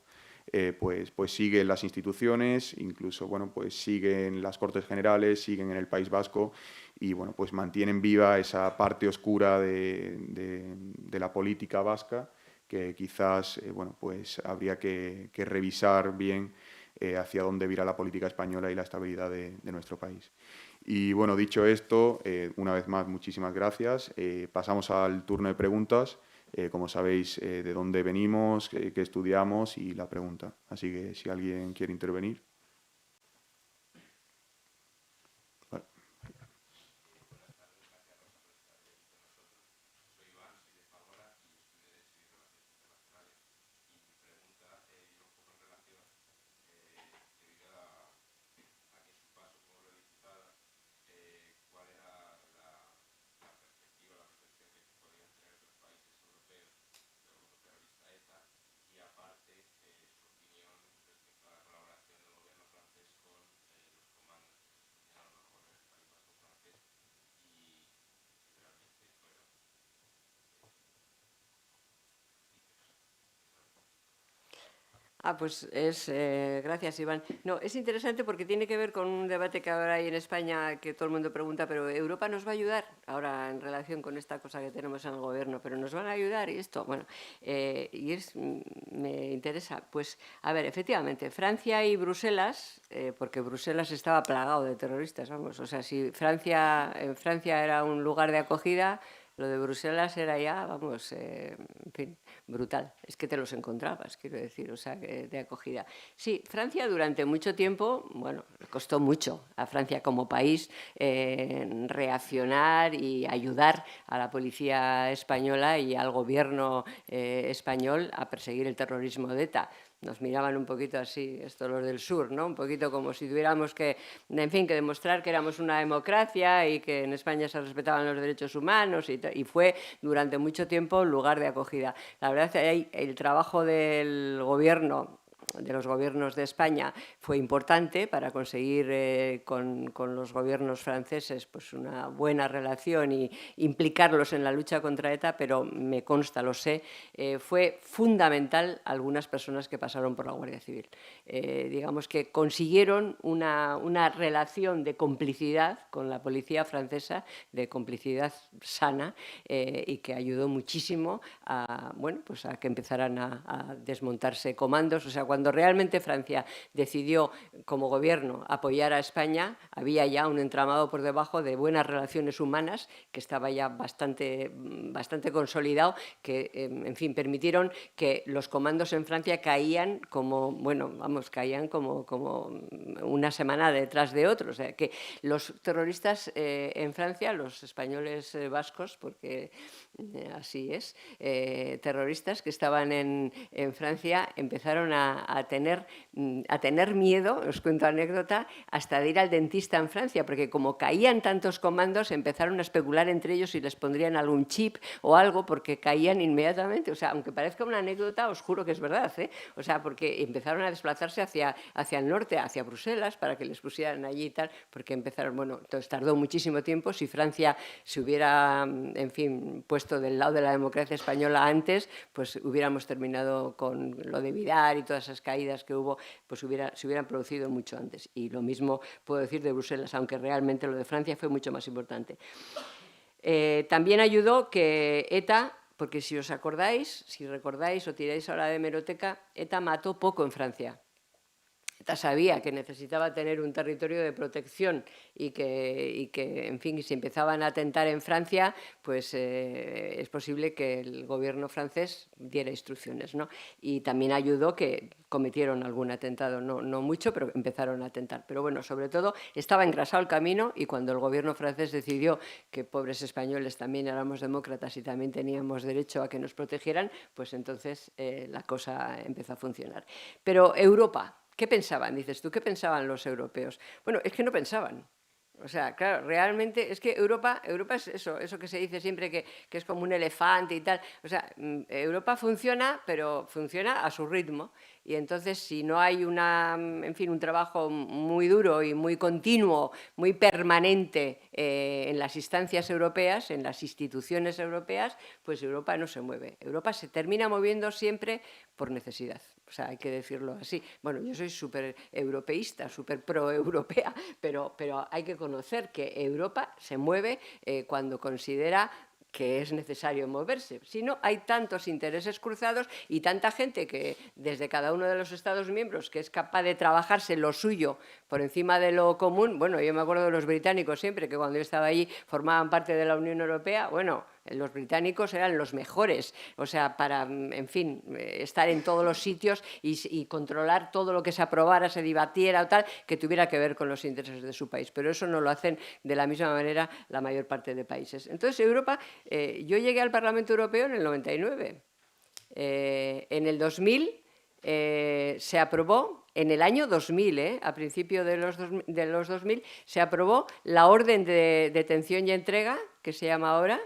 pues siguen las instituciones, incluso, bueno, pues siguen las Cortes Generales, siguen en el País Vasco y, bueno, pues mantienen viva esa parte oscura de la política vasca que quizás, bueno, pues habría que revisar bien hacia dónde vira la política española y la estabilidad de nuestro país. Y, bueno, dicho esto, una vez más, muchísimas gracias. Pasamos al turno de preguntas. Como sabéis, de dónde venimos, qué estudiamos y la pregunta. Así que si alguien quiere intervenir. Vale. Pues gracias, Iván. No, es interesante porque tiene que ver con un debate que ahora hay en España, que todo el mundo pregunta, pero ¿Europa nos va a ayudar? Ahora, en relación con esta cosa que tenemos en el gobierno, ¿pero nos van a ayudar? Y esto, bueno, me interesa. Pues, a ver, efectivamente, Francia y Bruselas, porque Bruselas estaba plagado de terroristas, vamos, o sea, si en Francia era un lugar de acogida, Lo de Bruselas era ya, vamos, en fin, brutal. Es que te los encontrabas, quiero decir, o sea, de acogida. Sí, Francia durante mucho tiempo, bueno, le costó mucho a Francia como país reaccionar y ayudar a la policía española y al gobierno español a perseguir el terrorismo de ETA. Nos miraban un poquito así, estos los del sur, ¿no? Un poquito como si tuviéramos que, en fin, que demostrar que éramos una democracia y que en España se respetaban los derechos humanos y fue durante mucho tiempo lugar de acogida. La verdad es que el trabajo del gobierno, de los gobiernos de España, fue importante para conseguir con los gobiernos franceses pues una buena relación y implicarlos en la lucha contra ETA, pero me consta, lo sé, fue fundamental algunas personas que pasaron por la Guardia Civil. Digamos que consiguieron una relación de complicidad con la policía francesa, de complicidad sana, y que ayudó muchísimo a, bueno, pues a que empezaran a desmontarse comandos. O sea, cuando realmente Francia decidió como gobierno apoyar a España, había ya un entramado por debajo de buenas relaciones humanas que estaba ya bastante consolidado, que, en fin, permitieron que los comandos en Francia caían como, bueno, vamos, caían como una semana detrás de otro. O sea, que los terroristas en Francia, los españoles vascos, porque así es, terroristas que estaban en Francia empezaron a tener miedo, os cuento anécdota, hasta de ir al dentista en Francia, porque como caían tantos comandos, empezaron a especular entre ellos si les pondrían algún chip o algo, porque caían inmediatamente. O sea, aunque parezca una anécdota, os juro que es verdad, ¿eh? O sea, porque empezaron a desplazarse hacia el norte, hacia Bruselas, para que les pusieran allí y tal, porque empezaron, bueno, entonces tardó muchísimo tiempo. Si Francia se hubiera, en fin, puesto del lado de la democracia española antes, pues hubiéramos terminado con lo de Vidal y todas esas caídas que hubo, pues se hubieran producido mucho antes. Y lo mismo puedo decir de Bruselas, aunque realmente lo de Francia fue mucho más importante. También ayudó que ETA, porque si os acordáis, si recordáis o tiráis ahora de hemeroteca, ETA mató poco en Francia. ETA sabía que necesitaba tener un territorio de protección y que en fin, si empezaban a atentar en Francia, pues es posible que el gobierno francés diera instrucciones, ¿no? Y también ayudó que cometieron algún atentado, no mucho, pero empezaron a atentar. Pero bueno, sobre todo estaba engrasado el camino, y cuando el gobierno francés decidió que pobres españoles también éramos demócratas y también teníamos derecho a que nos protegieran, pues entonces la cosa empezó a funcionar. Pero Europa, ¿qué pensaban? Dices tú, ¿qué pensaban los europeos? Bueno, es que no pensaban. O sea, claro, realmente es que Europa es eso que se dice siempre que es como un elefante y tal. O sea, Europa funciona, pero funciona a su ritmo. Y entonces, si no hay en fin, un trabajo muy duro y muy continuo, muy permanente en las instancias europeas, en las instituciones europeas, pues Europa no se mueve. Europa se termina moviendo siempre por necesidad. O sea, hay que decirlo así. Bueno, yo soy súper europeísta, súper pro-europea, pero hay que conocer que Europa se mueve cuando considera que es necesario moverse. Si no, hay tantos intereses cruzados y tanta gente que desde cada uno de los Estados miembros que es capaz de trabajarse lo suyo por encima de lo común. Bueno, yo me acuerdo de los británicos siempre, que cuando yo estaba allí formaban parte de la Unión Europea. Bueno, los británicos eran los mejores, o sea, para, en fin, estar en todos los sitios y controlar todo lo que se aprobara, se debatiera o tal, que tuviera que ver con los intereses de su país. Pero eso no lo hacen de la misma manera la mayor parte de países. Entonces, Europa, yo llegué al Parlamento Europeo en el 99. En el 2000 se aprobó, en el año 2000, a principios de los 2000, se aprobó la orden de detención y entrega, que se llama ahora,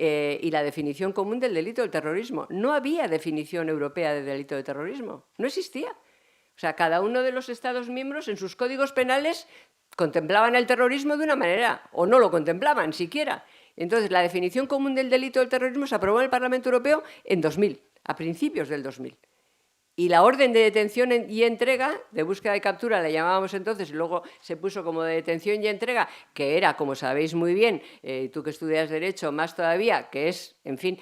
y la definición común del delito del terrorismo. No había definición europea de delito de terrorismo, no existía. O sea, cada uno de los Estados miembros en sus códigos penales contemplaban el terrorismo de una manera, o no lo contemplaban siquiera. Entonces, la definición común del delito del terrorismo se aprobó en el Parlamento Europeo en 2000, a principios del 2000. Y la orden de detención y entrega, de búsqueda y captura la llamábamos entonces, y luego se puso como de detención y entrega, que era, como sabéis muy bien, tú que estudias Derecho más todavía, que es, en fin,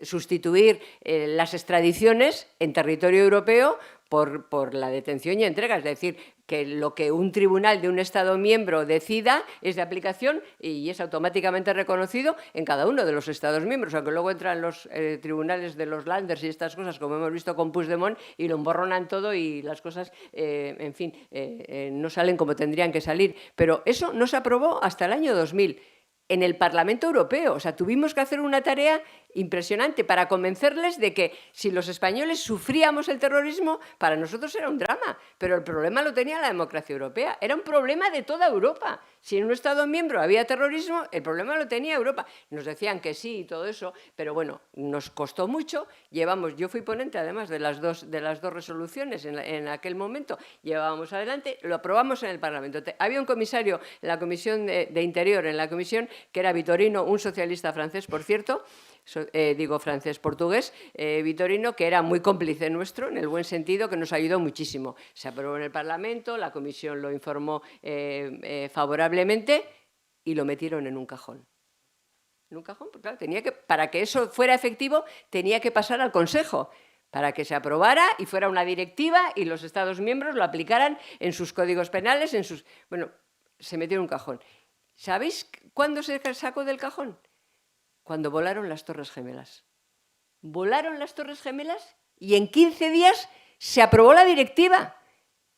sustituir las extradiciones en territorio europeo por la detención y entrega, es decir, que lo que un tribunal de un Estado miembro decida es de aplicación y es automáticamente reconocido en cada uno de los Estados miembros, aunque luego entran los tribunales de los Länders y estas cosas, como hemos visto con Puigdemont, y lo emborronan todo y las cosas, en fin, no salen como tendrían que salir. Pero eso no se aprobó hasta el año 2000 en el Parlamento Europeo. O sea, tuvimos que hacer una tarea impresionante para convencerles de que si los españoles sufríamos el terrorismo, para nosotros era un drama, pero el problema lo tenía la democracia europea, era un problema de toda Europa. Si en un Estado miembro había terrorismo, el problema lo tenía Europa. Nos decían que sí y todo eso, pero bueno, nos costó mucho. Yo fui ponente además de las dos resoluciones en aquel momento, llevábamos adelante, lo aprobamos en el Parlamento. Había un comisario en la Comisión de Interior, en la comisión, que era Vitorino, un socialista francés, por cierto, francés-portugués, Vitorino, que era muy cómplice nuestro, en el buen sentido, que nos ayudó muchísimo. Se aprobó en el Parlamento, la Comisión lo informó favorablemente y lo metieron en un cajón. En un cajón, porque claro, para que eso fuera efectivo, tenía que pasar al Consejo, para que se aprobara y fuera una directiva y los Estados miembros lo aplicaran en sus códigos penales, Bueno, se metió en un cajón. ¿Sabéis cuándo se sacó del cajón? Cuando volaron las Torres Gemelas. Volaron las Torres Gemelas y en 15 días se aprobó la directiva.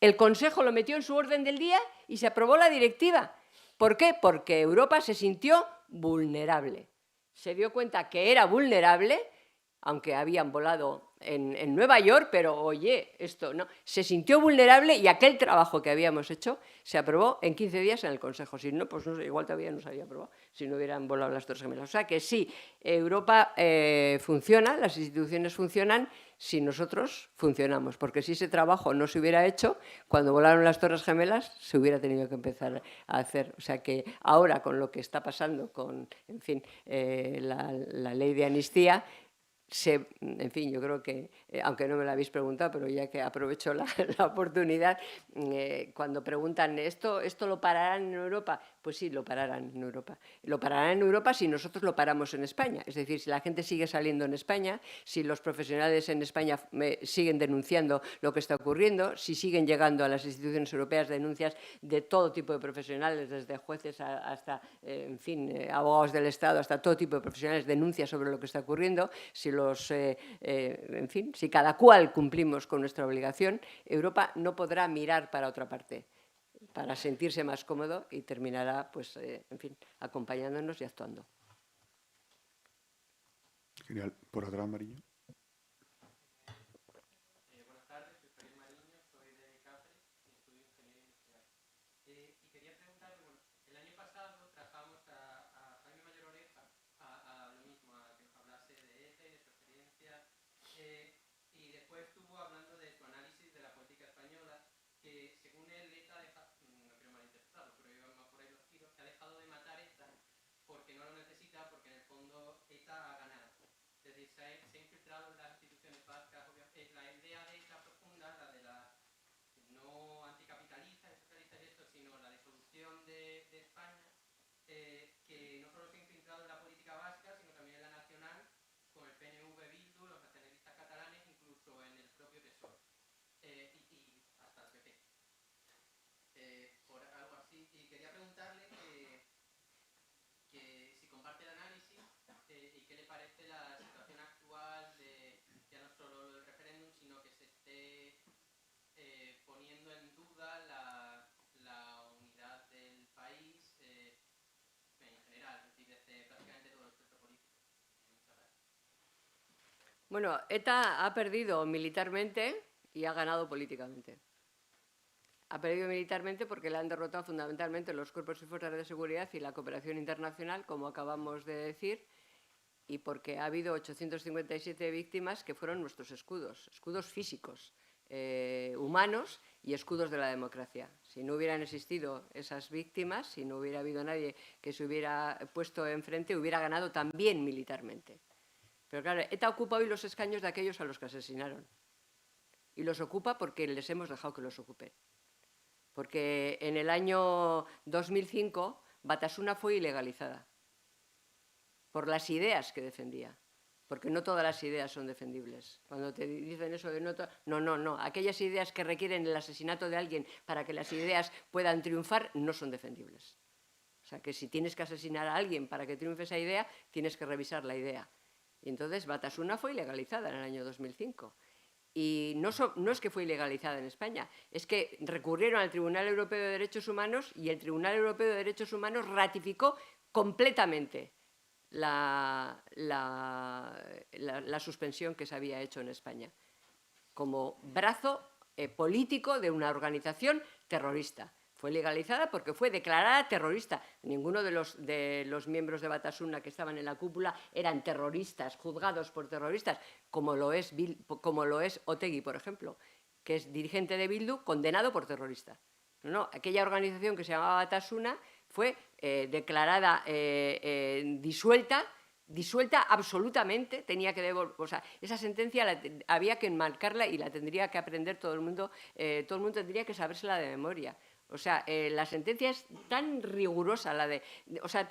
El Consejo lo metió en su orden del día y se aprobó la directiva. ¿Por qué? Porque Europa se sintió vulnerable. Se dio cuenta que era vulnerable, aunque habían volado en Nueva York, pero oye, esto no. Se sintió vulnerable y aquel trabajo que habíamos hecho se aprobó en 15 días en el Consejo. Si no, pues no sé, igual todavía no se había aprobado, si no hubieran volado las Torres Gemelas. O sea que sí, Europa funciona, las instituciones funcionan si nosotros funcionamos, porque si ese trabajo no se hubiera hecho, cuando volaron las Torres Gemelas se hubiera tenido que empezar a hacer. O sea que ahora, con lo que está pasando con, en fin, la ley de amnistía, en fin, yo creo que, aunque no me lo habéis preguntado, pero ya que aprovecho la oportunidad, cuando preguntan, ¿esto lo pararán en Europa? Pues sí, lo pararán en Europa. Lo pararán en Europa si nosotros lo paramos en España. Es decir, si la gente sigue saliendo en España, si los profesionales en España siguen denunciando lo que está ocurriendo, si siguen llegando a las instituciones europeas denuncias de todo tipo de profesionales, desde jueces hasta, en fin, abogados del Estado, hasta todo tipo de profesionales, denuncias sobre lo que está ocurriendo, en fin, si cada cual cumplimos con nuestra obligación, Europa no podrá mirar para otra parte para sentirse más cómodo y terminará, pues, en fin, acompañándonos y actuando. Genial. Por atrás, Mariño. Buenas tardes, soy Mariño, soy de Cáceres y estudio Ingeniería Industrial. Y quería preguntarle, bueno, el año pasado trabajamos a Jaime Mayor Oreja, a lo mismo, a que nos hablase de ETA y de su experiencia, y después estuvo hablando de su análisis de la política española, que según él ETA no quiero malinterpretarlo, pero iba más por ahí los tiros, que ha dejado de matar ETA porque no lo necesita, porque en el fondo ETA ha ganado. Es decir, se ha infiltrado en las instituciones vascas. La idea de ETA profunda, la de la no anticapitalista, socialista y esto, sino la disolución de España, que no solo se ha infiltrado en la política vasca, sino también en la nacional, con el PNV, Bildu, los nacionalistas catalanes, incluso en el propio PSOE, y hasta el PP. Por algo así. Y quería preguntarle que si comparte el análisis y qué le parece la situación actual de ya no solo el referéndum, sino que se esté poniendo en duda la unidad del país en general, es decir, desde prácticamente todo el espectro político. Muchas gracias. Bueno, ETA ha perdido militarmente y ha ganado políticamente. Ha perdido militarmente porque la han derrotado fundamentalmente los cuerpos y fuerzas de seguridad y la cooperación internacional, como acabamos de decir, y porque ha habido 857 víctimas que fueron nuestros escudos físicos, humanos y escudos de la democracia. Si no hubieran existido esas víctimas, si no hubiera habido nadie que se hubiera puesto enfrente, hubiera ganado también militarmente. Pero claro, ETA ocupa hoy los escaños de aquellos a los que asesinaron. Y los ocupa porque les hemos dejado que los ocupen. Porque en el año 2005 Batasuna fue ilegalizada por las ideas que defendía. porque no todas las ideas son defendibles. Cuando te dicen eso de no, aquellas ideas que requieren el asesinato de alguien para que las ideas puedan triunfar no son defendibles. O sea, que si tienes que asesinar a alguien para que triunfe esa idea, tienes que revisar la idea. Y entonces Batasuna fue ilegalizada en el año 2005. Y no es que fue ilegalizada en España, es que recurrieron al Tribunal Europeo de Derechos Humanos y el Tribunal Europeo de Derechos Humanos ratificó completamente la suspensión que se había hecho en España como brazo político de una organización terrorista. Fue legalizada porque fue declarada terrorista. Ninguno de los miembros de Batasuna que estaban en la cúpula eran terroristas, juzgados por terroristas, como lo es Otegi, por ejemplo, que es dirigente de Bildu, condenado por terrorista. No, aquella organización que se llamaba Batasuna fue declarada disuelta absolutamente, tenía que o sea, esa sentencia había que enmarcarla y la tendría que aprender todo el mundo tendría que sabérsela de memoria. O sea, la sentencia es tan rigurosa, o sea,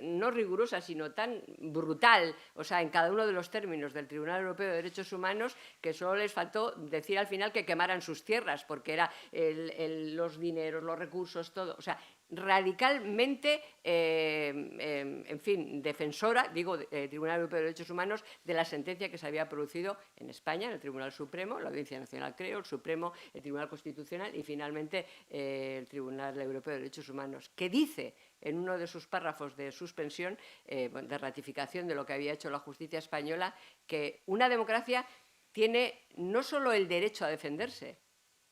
no rigurosa, sino tan brutal, o sea, en cada uno de los términos del Tribunal Europeo de Derechos Humanos, que solo les faltó decir al final que quemaran sus tierras, porque era los dineros, los recursos, todo. O sea, radicalmente, en fin, defensora, Tribunal Europeo de Derechos Humanos, de la sentencia que se había producido en España, en el Tribunal Supremo, la Audiencia Nacional, creo, el Supremo, el Tribunal Constitucional y, finalmente, el Tribunal Europeo de Derechos Humanos, que dice en uno de sus párrafos de suspensión, de ratificación de lo que había hecho la justicia española, que una democracia tiene no solo el derecho a defenderse,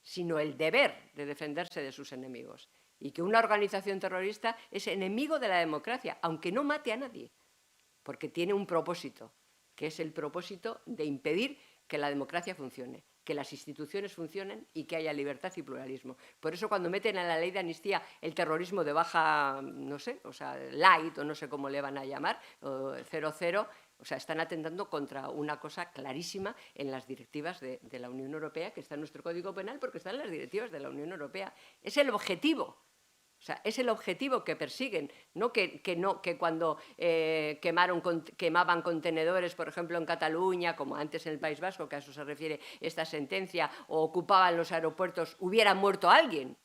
sino el deber de defenderse de sus enemigos. Y que una organización terrorista es enemigo de la democracia, aunque no mate a nadie, porque tiene un propósito, que es el propósito de impedir que la democracia funcione, que las instituciones funcionen y que haya libertad y pluralismo. Por eso, cuando meten a la ley de amnistía el terrorismo de baja, no sé, o sea, light, o no sé cómo le van a llamar, o 00, o sea, están atentando contra una cosa clarísima en las directivas de la Unión Europea, que está en nuestro Código Penal, porque están en las directivas de la Unión Europea. Es el objetivo. O sea, es el objetivo que persiguen, no que cuando quemaban contenedores, por ejemplo, en Cataluña, como antes en el País Vasco, que a eso se refiere esta sentencia, o ocupaban los aeropuertos, hubiera muerto alguien.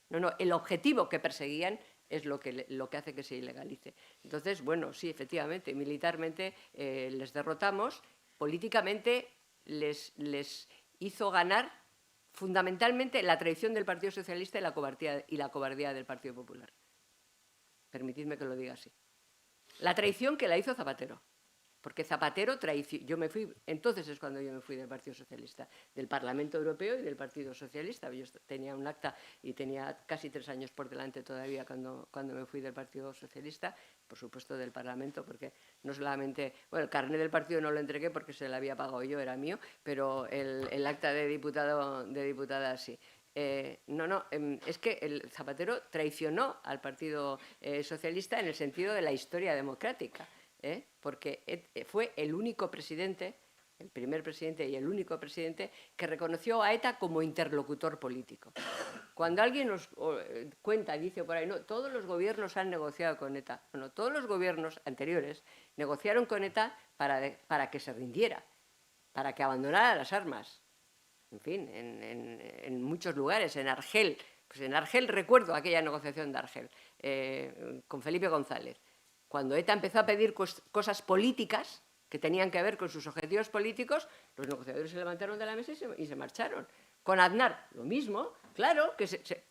No, el objetivo que perseguían es lo que hace que se ilegalice. Entonces, bueno, sí, efectivamente, militarmente les derrotamos, políticamente les hizo ganar fundamentalmente la traición del Partido Socialista y la cobardía del Partido Popular. Permitidme que lo diga así. La traición que la hizo Zapatero. Porque Zapatero traicionó. Entonces es cuando yo me fui del Partido Socialista, del Parlamento Europeo y del Partido Socialista. Yo tenía un acta y tenía casi 3 años por delante todavía cuando me fui del Partido Socialista, por supuesto del Parlamento, porque no solamente, bueno, el carnet del partido no lo entregué porque se lo había pagado yo, era mío, pero el acta de diputada sí. Es que el Zapatero traicionó al Partido Socialista en el sentido de la historia democrática. Porque fue el único presidente, el primer presidente y el único presidente que reconoció a ETA como interlocutor político. Cuando alguien nos cuenta, dice por ahí, no, todos los gobiernos han negociado con ETA. Bueno, todos los gobiernos anteriores negociaron con ETA para que se rindiera, para que abandonara las armas. En fin, en muchos lugares, en Argel. Pues en Argel recuerdo aquella negociación de Argel con Felipe González. Cuando ETA empezó a pedir cosas políticas que tenían que ver con sus objetivos políticos, los negociadores se levantaron de la mesa y se marcharon. Con Aznar, lo mismo, claro,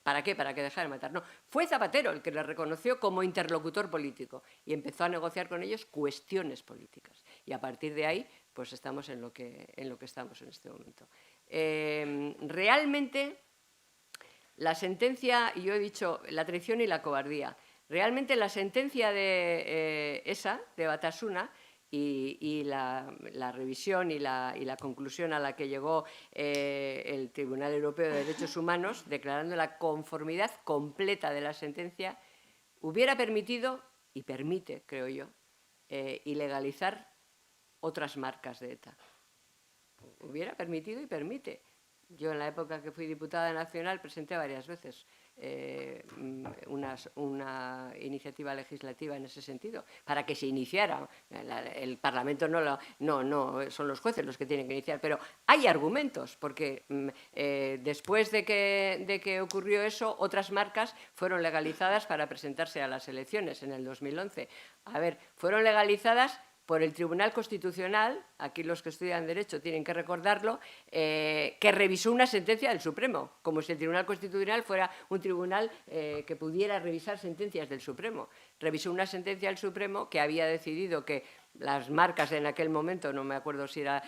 ¿para qué? Para que dejara de matar. No, fue Zapatero el que le reconoció como interlocutor político y empezó a negociar con ellos cuestiones políticas. Y a partir de ahí, pues estamos en lo que estamos en este momento. Realmente, la sentencia, yo he dicho, la traición y la cobardía. Realmente la sentencia de Batasuna y la revisión y la conclusión a la que llegó el Tribunal Europeo de Derechos Humanos, declarando la conformidad completa de la sentencia, hubiera permitido, y permite, creo yo, ilegalizar otras marcas de ETA. Hubiera permitido y permite. Yo, en la época que fui diputada nacional, presenté varias veces una iniciativa legislativa en ese sentido, para que se iniciara. El Parlamento no son los jueces los que tienen que iniciar, pero hay argumentos, porque después de que ocurrió eso, otras marcas fueron legalizadas para presentarse a las elecciones en el 2011. A ver, fueron legalizadas por el Tribunal Constitucional, aquí los que estudian Derecho tienen que recordarlo, que revisó una sentencia del Supremo, como si el Tribunal Constitucional fuera un tribunal que pudiera revisar sentencias del Supremo. Revisó una sentencia del Supremo que había decidido que las marcas en aquel momento, no me acuerdo si era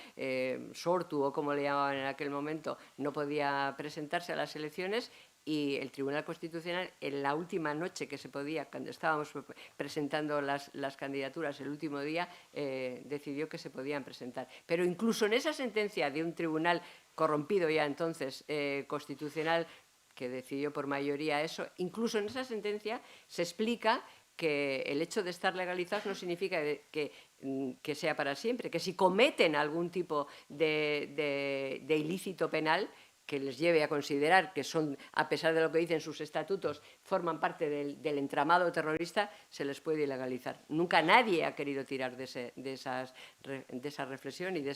Sortu o como le llamaban en aquel momento, no podía presentarse a las elecciones, y el Tribunal Constitucional, en la última noche que se podía, cuando estábamos presentando las candidaturas el último día, decidió que se podían presentar. Pero incluso en esa sentencia de un tribunal corrompido ya entonces, constitucional, que decidió por mayoría eso, incluso en esa sentencia se explica que el hecho de estar legalizados no significa que sea para siempre, que si cometen algún tipo de ilícito penal que les lleve a considerar que son, a pesar de lo que dicen sus estatutos, forman parte del entramado terrorista, se les puede ilegalizar. Nunca nadie ha querido tirar de esa reflexión y de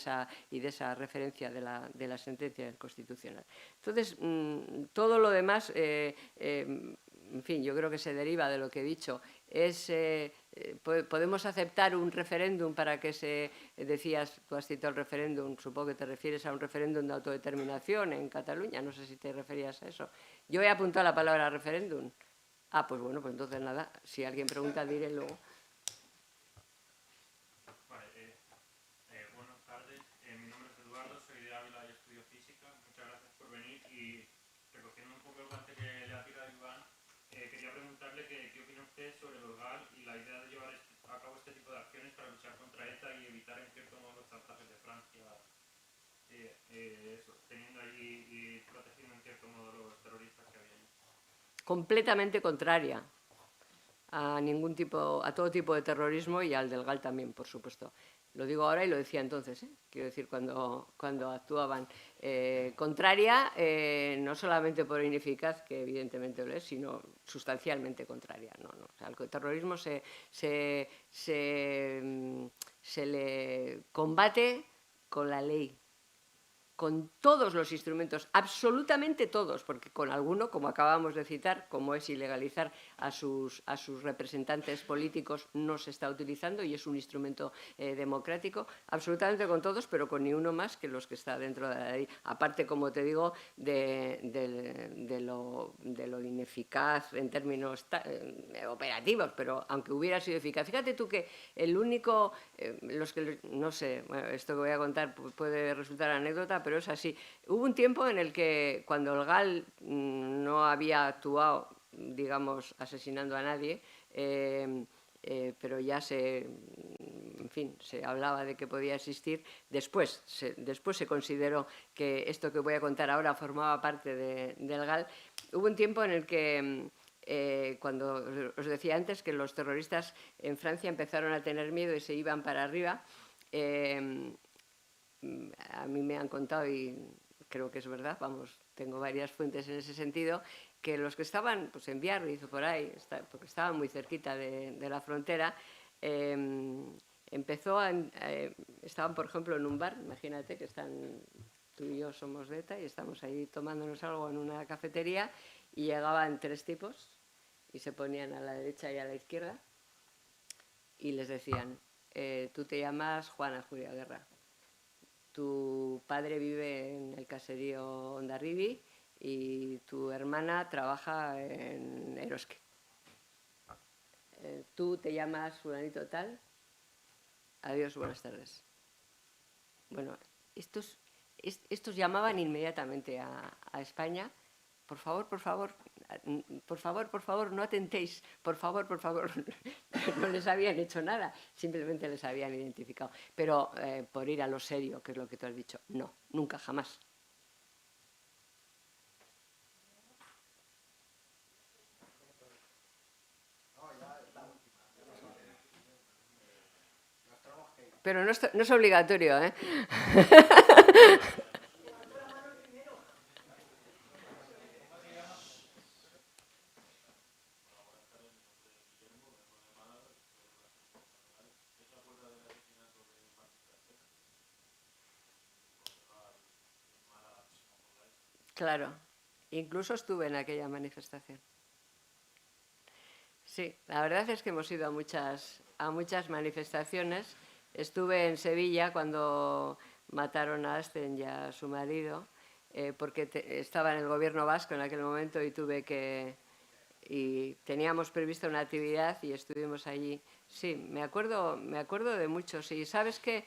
esa referencia de la sentencia del Constitucional. Entonces, todo lo demás, en fin, yo creo que se deriva de lo que he dicho. Podemos aceptar un referéndum para que decías, tú has citado el referéndum, supongo que te refieres a un referéndum de autodeterminación en Cataluña, no sé si te referías a eso. Yo he apuntado la palabra referéndum. Ah, pues bueno, pues entonces nada, si alguien pregunta diré luego. Vale, buenas tardes, mi nombre es Eduardo, soy de Ávila y estudio física. Muchas gracias por venir y recogiendo un poco el guante que le ha tirado Iván, quería preguntarle qué opina usted sobre el GAL y la idea de llevar a cabo este tipo de acciones para luchar contra ETA y evitar en cierto modo los chantajes de Francia, teniendo allí y protegiendo en cierto modo los terroristas que había allí. Completamente contraria a todo tipo de terrorismo y al del GAL también, por supuesto. Lo digo ahora y lo decía entonces, quiero decir, cuando actuaban. Contraria, no solamente por ineficaz, que evidentemente lo es, sino sustancialmente contraria. O sea, al terrorismo se le combate con la ley, con todos los instrumentos, absolutamente todos, porque con alguno, como acabamos de citar, como es ilegalizar a sus representantes políticos, no se está utilizando y es un instrumento democrático, absolutamente con todos, pero con ni uno más que los que está dentro de la ley. Aparte, como te digo, de lo ineficaz en términos operativos, pero aunque hubiera sido eficaz. Fíjate tú que el único, no sé, bueno, esto que voy a contar puede resultar anécdota, pero es así. Hubo un tiempo en el que, cuando el GAL no había actuado, digamos, asesinando a nadie, pero ya en fin, se hablaba de que podía existir. Después se consideró que esto que voy a contar ahora formaba parte del GAL. Hubo un tiempo en el que, cuando os decía antes que los terroristas en Francia empezaron a tener miedo y se iban para arriba, a mí me han contado, y creo que es verdad, vamos, tengo varias fuentes en ese sentido, que los que estaban pues, en Biarritz o por ahí, porque estaban muy cerquita de la frontera, estaban, por ejemplo, en un bar, imagínate que tú y yo somos de ETA y estamos ahí tomándonos algo en una cafetería y llegaban 3 tipos y se ponían a la derecha y a la izquierda y les decían, tú te llamas Juana Julia Guerra, tu padre vive en el caserío Hondarribi y tu hermana trabaja en Eroski. Tú te llamas fulanito tal, adiós, buenas tardes. Bueno, estos llamaban inmediatamente a España. Por favor, no atentéis, por favor. No les habían hecho nada, simplemente les habían identificado. Pero por ir a lo serio, que es lo que tú has dicho, no, nunca, jamás. Pero no es obligatorio, ¿eh? Claro, incluso estuve en aquella manifestación. Sí, la verdad es que hemos ido a muchas manifestaciones. Estuve en Sevilla cuando mataron a Asten y a su marido, porque estaba en el gobierno vasco en aquel momento y teníamos previsto una actividad y estuvimos allí. Sí, me acuerdo de muchos. Y sabes que,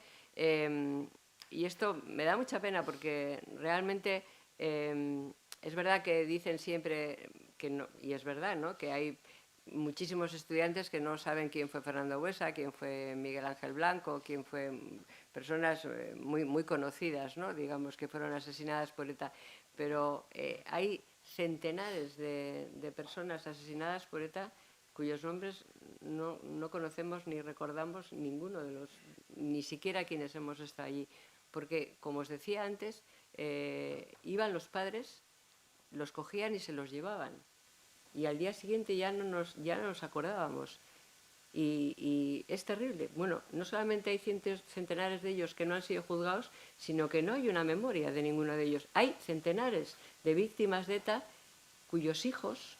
y esto me da mucha pena porque realmente es verdad que dicen siempre que no, y es verdad, ¿no?, que hay muchísimos estudiantes que no saben quién fue Fernando Buesa, quién fue Miguel Ángel Blanco, quién fue personas muy conocidas, ¿no?, digamos, que fueron asesinadas por ETA. Pero hay centenares de personas asesinadas por ETA cuyos nombres no conocemos ni recordamos ninguno de los, ni siquiera quienes hemos estado allí. Porque, como os decía antes, iban los padres, los cogían y se los llevaban. Y al día siguiente ya no nos acordábamos. Y es terrible. Bueno, no solamente hay centenares de ellos que no han sido juzgados, sino que no hay una memoria de ninguno de ellos. Hay centenares de víctimas de ETA cuyos hijos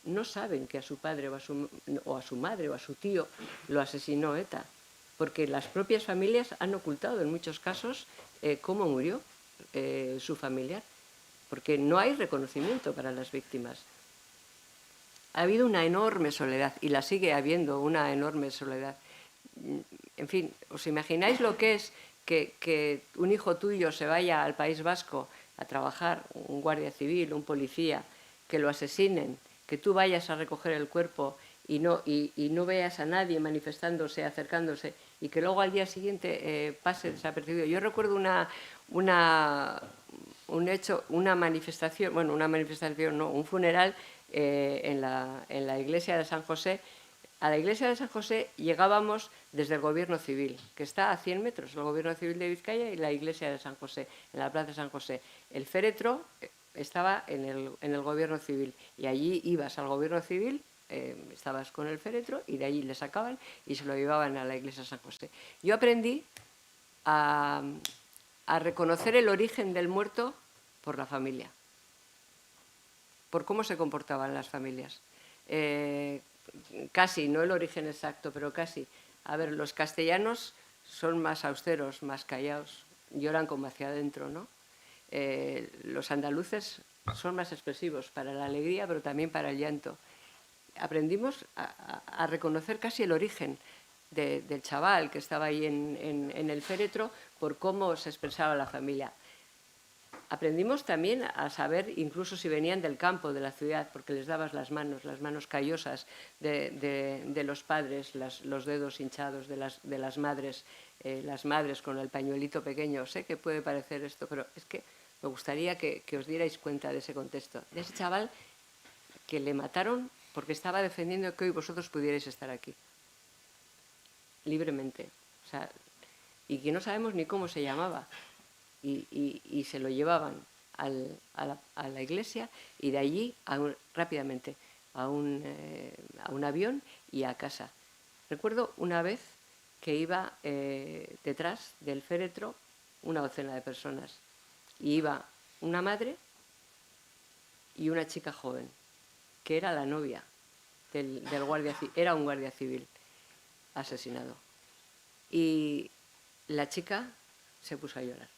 no saben que a su padre o a su madre o a su tío lo asesinó ETA, porque las propias familias han ocultado en muchos casos cómo murió su familiar, porque no hay reconocimiento para las víctimas. Ha habido una enorme soledad y la sigue habiendo, una enorme soledad. En fin, ¿os imagináis lo que es que un hijo tuyo se vaya al País Vasco a trabajar, un guardia civil, un policía, que lo asesinen, que tú vayas a recoger el cuerpo y no veas a nadie manifestándose, acercándose, y que luego al día siguiente pase desapercibido? Yo recuerdo una manifestación, bueno, un funeral en la iglesia de San José. A la iglesia de San José llegábamos desde el Gobierno Civil, que está a 100 metros, el Gobierno Civil de Vizcaya y la iglesia de San José, en la plaza de San José. El féretro estaba en el Gobierno Civil y allí ibas al Gobierno Civil, estabas con el féretro y de allí le sacaban y se lo llevaban a la iglesia de San José. Yo aprendí a reconocer el origen del muerto por la familia, por cómo se comportaban las familias. Casi, no el origen exacto, pero casi. A ver, los castellanos son más austeros, más callados, lloran como hacia adentro, ¿no? Los andaluces son más expresivos para la alegría, pero también para el llanto. Aprendimos a reconocer casi el origen del chaval que estaba ahí en el féretro por cómo se expresaba la familia. Aprendimos también a saber, incluso si venían del campo, de la ciudad, porque les dabas las manos callosas de los padres, los dedos hinchados de las madres con el pañuelito pequeño. Sé que puede parecer esto, pero es que me gustaría que os dierais cuenta de ese contexto, de ese chaval que le mataron porque estaba defendiendo que hoy vosotros pudierais estar aquí, libremente. O sea, y que no sabemos ni cómo se llamaba. Y se lo llevaban a la iglesia y de allí rápidamente a un avión y a casa. Recuerdo una vez que iba detrás del féretro una docena de personas y iba una madre y una chica joven que era la novia del guardia civil, era un guardia civil asesinado, y la chica se puso a llorar.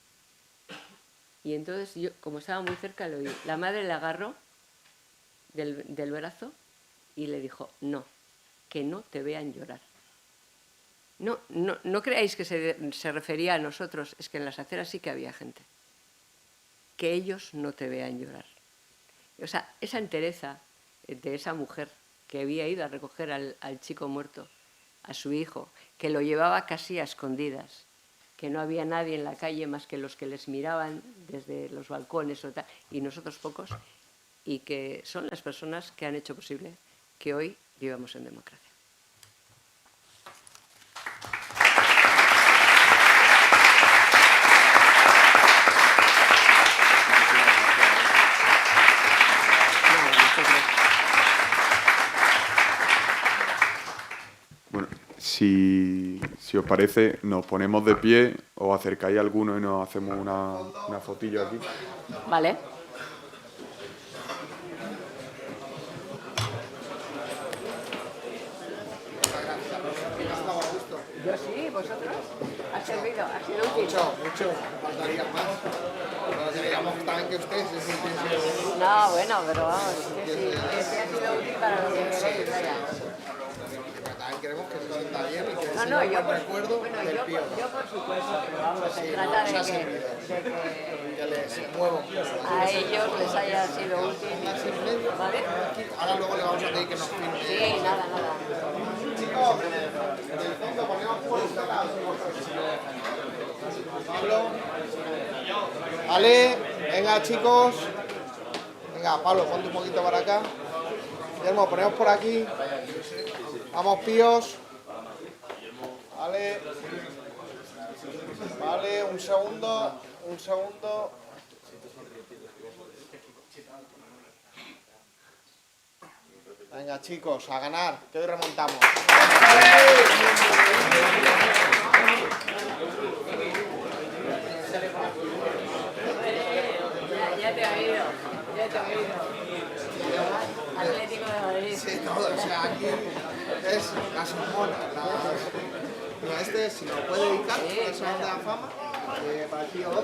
Y entonces yo, como estaba muy cerca, lo oí. La madre le agarró del brazo y le dijo: no, que no te vean llorar. No creáis que se refería a nosotros, es que en las aceras sí que había gente. Que ellos no te vean llorar. O sea, esa entereza de esa mujer que había ido a recoger al chico muerto, a su hijo, que lo llevaba casi a escondidas, que no había nadie en la calle más que los que les miraban desde los balcones o tal, y nosotros pocos, y que son las personas que han hecho posible que hoy vivamos en democracia. Bueno, si os parece, nos ponemos de pie, os acercáis a alguno y nos hacemos una fotillo aquí. Vale. Yo sí, vosotros. ¿Ha servido? ¿Ha sido útil? Mucho, faltaría más. No seríamos tan que usted se sintiese... No, bueno, pero vamos, que sí ha sido útil para lo que queréis, vaya. También queremos que todo está bien y que No, sea yo un buen recuerdo del Pío. yo por supuesto, pero vamos, se Sí, trata nos de ha que servido. Que les mueva un poco. a ellos les haya sido útil. ¿Vale? Ahora luego le vamos a pedir que nos filme. Sí, nada. Chicos, del fondo ponemos por este lado. Pablo. Ale, venga chicos. Venga, Pablo, ponte un poquito para acá. Guillermo, ponemos por aquí. Vamos, Píos. Vale, un segundo. Venga, chicos, a ganar, que hoy remontamos. Ya te he oído. Atlético de Madrid. Sí, todo, o sea, aquí es las hormonas. Mira, este, si lo puede dedicar, el Salón de la Fama, para el tío